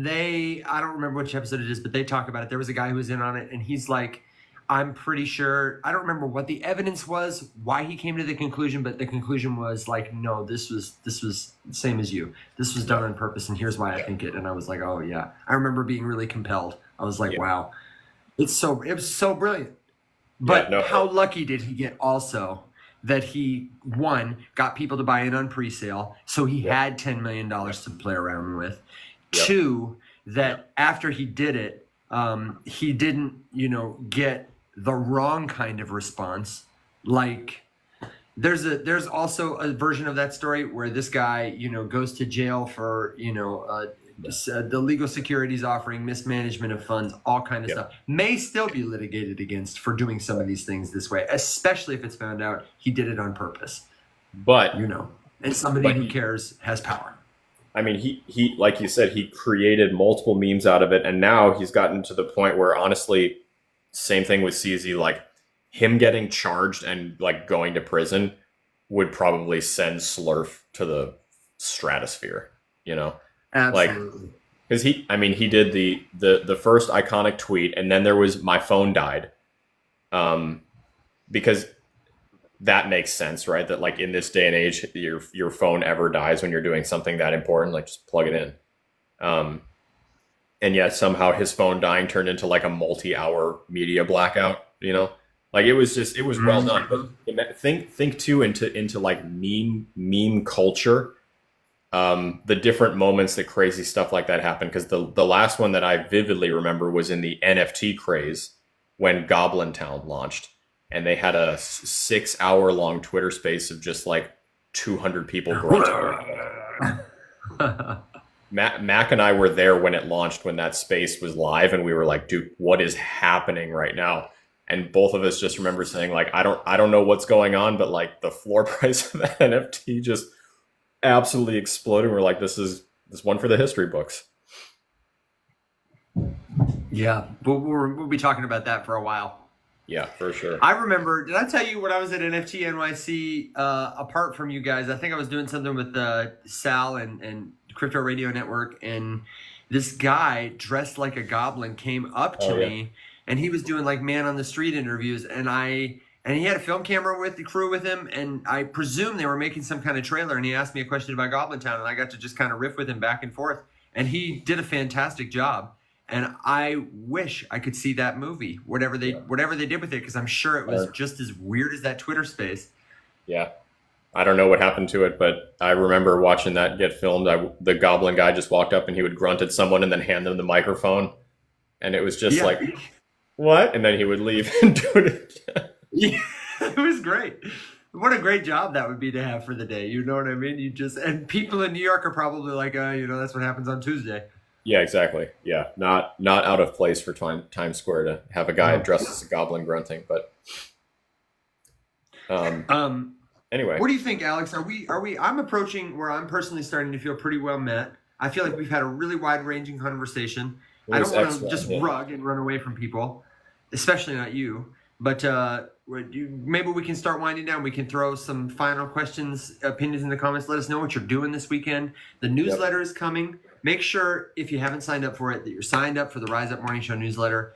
I don't remember which episode it is, but they talk about it. There was a guy who was in on it, and he's like, I'm pretty sure, I don't remember what the evidence was, why he came to the conclusion, but the conclusion was like, no, this was the same as you. This was done on purpose, and here's why I think it. And I was like, oh yeah. I remember being really compelled. I was like, wow. It was so brilliant. But how lucky did he get also that he, one, got people to buy in on pre-sale, so he had $10 million to play around with. Yep. Two, that after he did it, he didn't, get the wrong kind of response. Like there's also a version of that story where this guy, goes to jail for, the legal securities offering, mismanagement of funds, all kind of stuff. May still be litigated against for doing some of these things this way, especially if it's found out he did it on purpose. But and somebody who cares has power. I mean, he like you said, he created multiple memes out of it, and now he's gotten to the point where, honestly, same thing with CZ, like him getting charged and like going to prison would probably send Slurf to the stratosphere, Absolutely. Like, because he did the first iconic tweet, and then there was "my phone died," because that makes sense, right? That like in this day and age, your phone ever dies when you're doing something that important, like just plug it in. And yet somehow his phone dying turned into like a multi-hour media blackout, like it was well done. But think too into like meme culture. The different moments that crazy stuff like that happened, because the last one that I vividly remember was in the NFT craze when Goblin Town launched, and they had a 6-hour long Twitter space of just like 200 people grunting. Mac and I were there when it launched, when that space was live, and we were like, dude, what is happening right now? And both of us just remember saying like, I don't know what's going on, but like the floor price of that NFT just absolutely exploded. We're like, this is one for the history books. Yeah, but we'll be talking about that for a while. Yeah, for sure. I remember, did I tell you when I was at NFT NYC, apart from you guys, I think I was doing something with Sal and Crypto Radio Network, and this guy dressed like a goblin came up to me, and he was doing like man on the street interviews, and he had a film camera with the crew with him, and I presume they were making some kind of trailer, and he asked me a question about Goblin Town, and I got to just kind of riff with him back and forth, and he did a fantastic job. And I wish I could see that movie, whatever they did with it, because I'm sure it was just as weird as that Twitter space. Yeah. I don't know what happened to it, but I remember watching that get filmed. The goblin guy just walked up and he would grunt at someone and then hand them the microphone. And it was just like, what? And then he would leave and do it again. Yeah, it was great. What a great job that would be to have for the day. You know what I mean? And people in New York are probably like, that's what happens on Tuesday. Yeah, exactly. Yeah, not out of place for Times Square to have a guy dressed as a goblin grunting, but anyway. What do you think, Alex? Are we I'm approaching where I'm personally starting to feel pretty well met. I feel like we've had a really wide-ranging conversation. I don't want to just rug and run away from people, especially not you. But maybe we can start winding down. We can throw some final questions, opinions in the comments. Let us know what you're doing this weekend. The newsletter is coming. Make sure, if you haven't signed up for it, that you're signed up for the Rise Up Morning Show newsletter.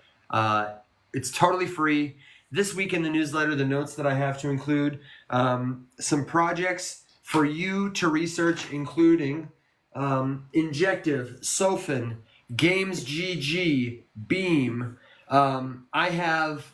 It's totally free. This week in the newsletter, the notes that I have to include, some projects for you to research, including Injective, Sofin, Games GG, Beam. I have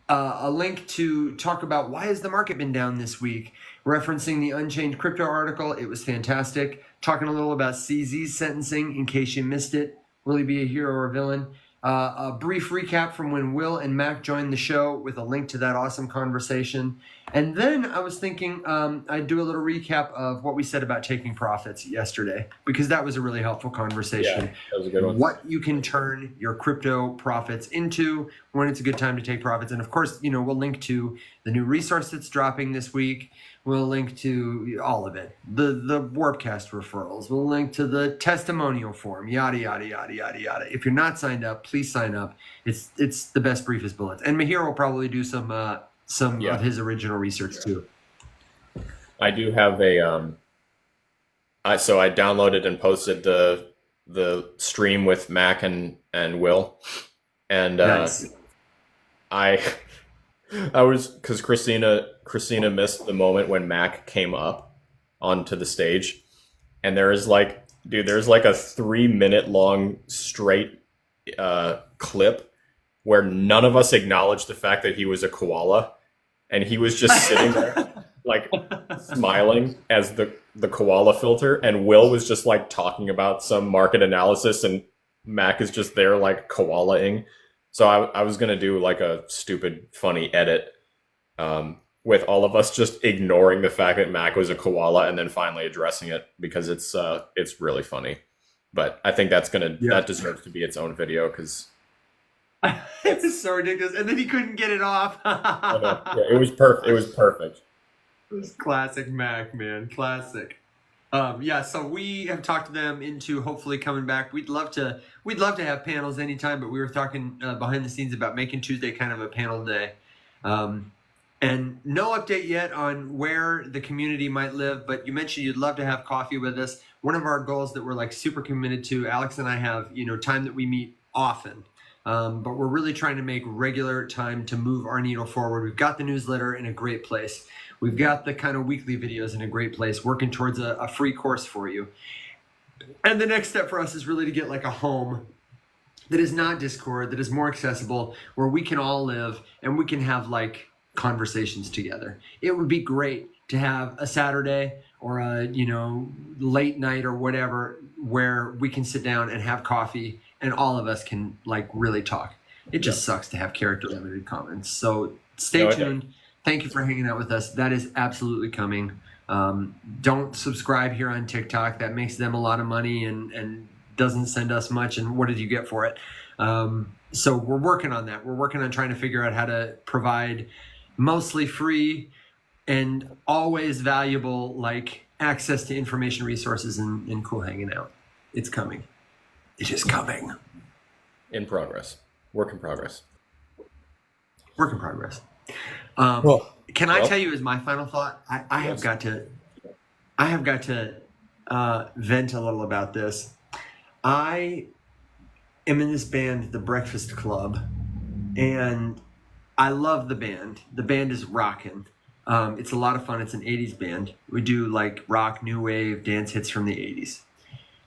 a link to talk about why has the market been down this week. referencing the Unchained Crypto article. It was fantastic. Talking a little about CZ's sentencing in case you missed it. Will he be a hero or a villain? A brief recap from when Will and Mac joined the show with a link to that awesome conversation. And then I was thinking I'd do a little recap of what we said about taking profits yesterday, because that was a really helpful conversation. Yeah, that was a good one. What you can turn your crypto profits into, when it's a good time to take profits. And of course, we'll link to the new resource that's dropping this week. We'll link to all of it. The Warpcast referrals. We'll link to the testimonial form, yada, yada, yada, yada, yada. If you're not signed up, please sign up. It's the best, briefest bullets. And Mihir will probably do some of his original research too. I do have so I downloaded and posted the stream with Mac and Will. And Nice. I was, because Christina missed the moment when Mac came up onto the stage, and there's like a 3-minute long straight clip where none of us acknowledged the fact that he was a koala, and he was just sitting there like smiling as the koala filter, and Will was just like talking about some market analysis, and Mac is just there like koala-ing. So I was going to do like a stupid, funny edit with all of us just ignoring the fact that Mac was a koala and then finally addressing it, because it's really funny. But I think that deserves to be its own video, because it's so ridiculous. And then he couldn't get it off. it was perfect. It was perfect. It was classic Mac, man. Classic. So we have talked them into hopefully coming back. We'd love to have panels anytime, but we were talking behind the scenes about making Tuesday kind of a panel day. And no update yet on where the community might live, but you mentioned you'd love to have coffee with us. One of our goals that we're like super committed to, Alex and I have, time that we meet often. But we're really trying to make regular time to move our needle forward. We've got the newsletter in a great place. We've got the kind of weekly videos in a great place, working towards a free course for you. And the next step for us is really to get like a home that is not Discord, that is more accessible, where we can all live and we can have like conversations together. It would be great to have a Saturday or a, late night or whatever, where we can sit down and have coffee and all of us can like really talk. It just sucks to have character limited comments. So stay tuned. Thank you for hanging out with us. That is absolutely coming. Don't subscribe here on TikTok. That makes them a lot of money and doesn't send us much. And what did you get for it? So we're working on that. We're working on trying to figure out how to provide mostly free and always valuable like access to information, resources, and cool hanging out. It's coming. It is coming. In progress. Work in progress. Work in progress. Can I tell you as my final thought? I have got to vent a little about this. I am in this band, The Breakfast Club, and I love the band. The band is rockin'. It's a lot of fun. It's an 80s band. We do like rock, new wave, dance hits from the 80s.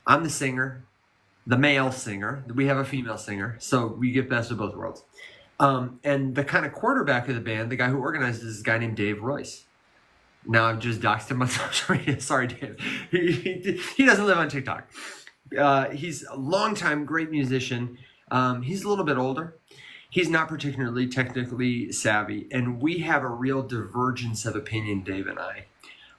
I'm the singer, the male singer. We have a female singer, so we get best of both worlds. And the kind of quarterback of the band, the guy who organizes, is a guy named Dave Royce. Now I've just doxed him on social media. Sorry, Dave. He doesn't live on TikTok. He's a longtime great musician. He's a little bit older. He's not particularly technically savvy. And we have a real divergence of opinion, Dave and I,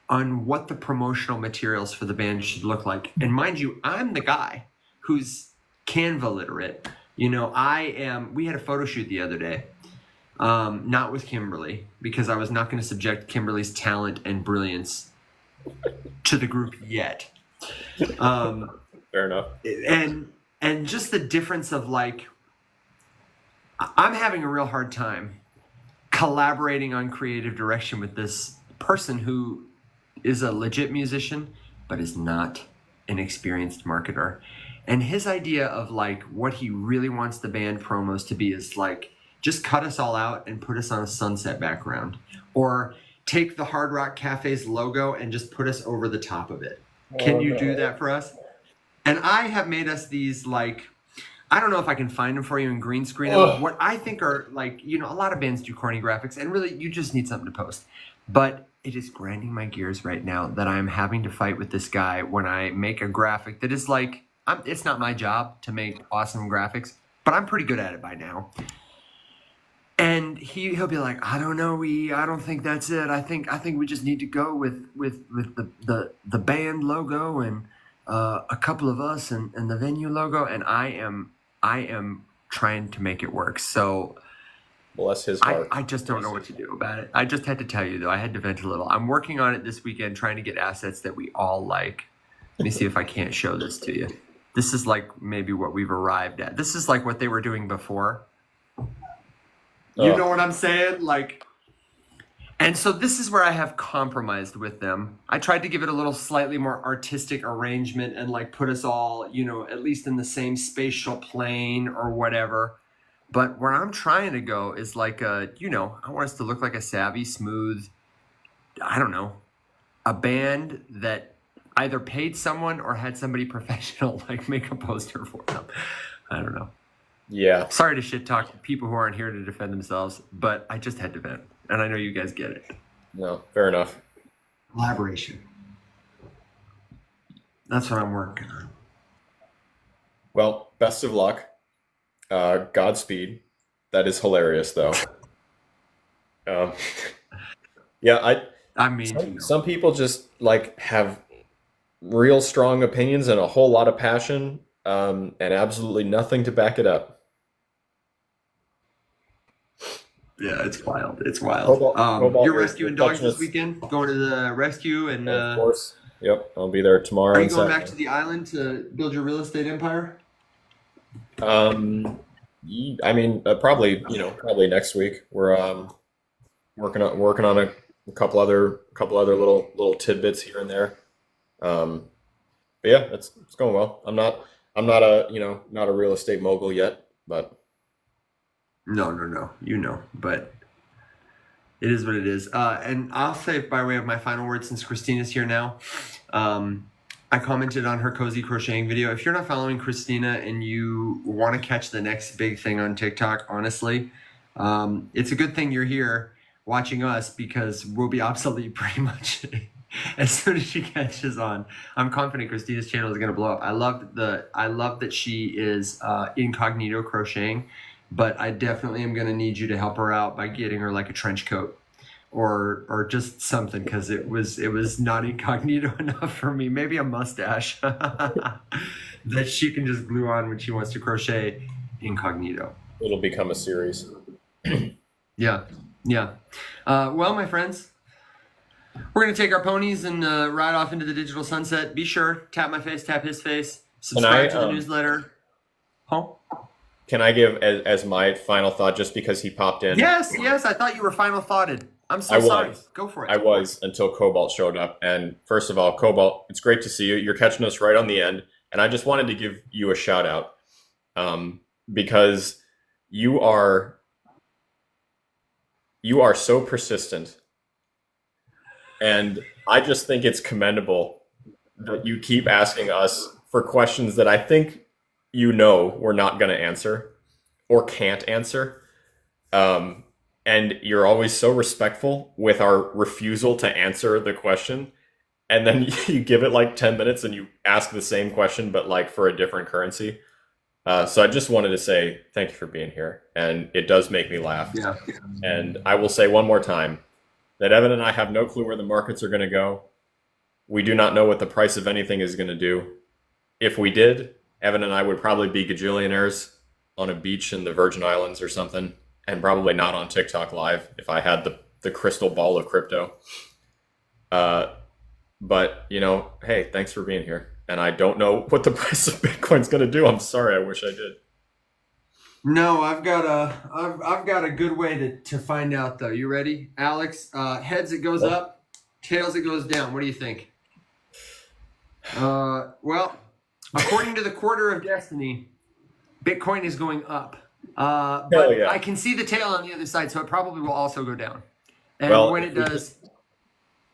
on what the promotional materials for the band should look like. And mind you, I'm the guy who's Canva literate. We had a photo shoot the other day, not with Kimberly, because I was not going to subject Kimberly's talent and brilliance to the group yet. Fair enough. And just the difference of like, I'm having a real hard time collaborating on creative direction with this person who is a legit musician, but is not an experienced marketer. And his idea of like what he really wants the band promos to be is like, just cut us all out and put us on a sunset background, or take the Hard Rock Cafe's logo and just put us over the top of it. Can you do that for us? And I have made us these like, I don't know if I can find them for you and green screen them. What I think are like, a lot of bands do corny graphics, and really you just need something to post. But it is grinding my gears right now that I'm having to fight with this guy when I make a graphic that is like, it's not my job to make awesome graphics, but I'm pretty good at it by now. And he'll be like, I don't know, I don't think that's it. I think we just need to go with the band logo and a couple of us and the venue logo. And I am trying to make it work. So bless his heart. I just don't know what to do about it. I just had to tell you though, I had to vent a little. I'm working on it this weekend, trying to get assets that we all like. Let me see if I can't show this to you. This is like maybe what we've arrived at. This is like what they were doing before. You know what I'm saying? Like, and so this is where I have compromised with them. I tried to give it a little slightly more artistic arrangement and like put us all, you know, at least in the same spatial plane or whatever. But where I'm trying to go is like a, you know, I want us to look like a savvy, smooth, I don't know, a band that either paid someone or had somebody professional like make a poster for them. I don't know. Yeah. Sorry to shit talk people who aren't here to defend themselves, but I just had to vent. And I know you guys get it. No, fair enough. Collaboration. That's what I'm working on. Well, best of luck. Godspeed. That is hilarious, though. Yeah, I mean, some people just like have real strong opinions and a whole lot of passion, and absolutely nothing to back it up. yeah, it's wild. It's wild. Cobalt, You're you're rescuing dogs touching this us. weekend? Going to the rescue and Of course. Yep, I'll be there tomorrow are you and going back to Saturday. the island to build your real estate empire? Um, I mean, probably next week. We're working on a couple other little tidbits here and there. Um, but yeah, it's going well. I'm not not a real estate mogul yet, but No. You know, but it is what it is. And I'll say by way of my final words, since Christina's here now, I commented on her cozy crocheting video. If you're not following Christina and you want to catch the next big thing on TikTok, honestly, it's a good thing you're here watching us because we'll be obsolete pretty much as soon as she catches on. I'm confident Christina's channel is going to blow up. I love that she is incognito crocheting, but I definitely am going to need you to help her out by getting her like a trench coat or just something because it was not incognito enough for me. Maybe a mustache that she can just glue on when she wants to crochet incognito. it'll become a series. Yeah. Well, my friends, we're gonna take our ponies and ride off into the digital sunset. Be sure tap my face, tap his face, subscribe to the newsletter. Huh? Can I give as my final thought just because he popped in? Yes. I thought you were final thoughted. I'm so I sorry. was. Go for it. I was until Cobalt showed up. And first of all, Cobalt, it's great to see you. You're catching us right on the end. And I just wanted to give you a shout out because you are so persistent. And I just think it's commendable that you keep asking us for questions that I think we're not going to answer or can't answer. And you're always so respectful with our refusal to answer the question. And then you give it like 10 minutes and you ask the same question, but like for a different currency. So I just wanted to say thank you for being here. And it does make me laugh. Yeah. And I will say one more time that Evan and I have no clue where the markets are going to go. We do not know what the price of anything is going to do. If we did, Evan and I would probably be gajillionaires on a beach in the Virgin Islands or something, and probably not on TikTok Live if I had the crystal ball of crypto. But, hey, thanks for being here. And I don't know what the price of Bitcoin's going to do. I'm sorry. I wish I did. No, I've got a good way to find out though. You ready, Alex? Heads it goes up, tails it goes down. What do you think? Well, according to the Quarter of Destiny, Bitcoin is going up. But yeah. I can see the tail on the other side, so it probably will also go down. And Well, when it does,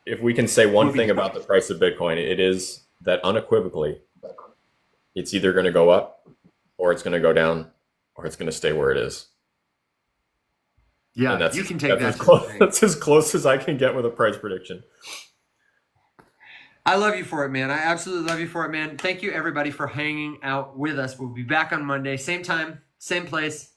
if we can say one thing about the price of Bitcoin, it is that unequivocally, it's either going to go up or it's going to go down or it's going to stay where it is. Yeah, And that's you can take that as to the close, bank. that's as close as I can get with a price prediction. I love you for it, man. I absolutely love you for it, man. Thank you, everybody, for hanging out with us. We'll be back on Monday, same time, same place.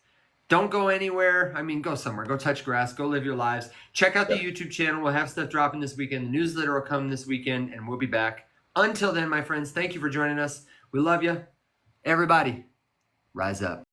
Don't go anywhere. I mean, go somewhere. Go touch grass. Go live your lives. Check out the YouTube channel. We'll have stuff dropping this weekend. The newsletter will come this weekend, and we'll be back. Until then, my friends, thank you for joining us. We love you. Everybody, rise up.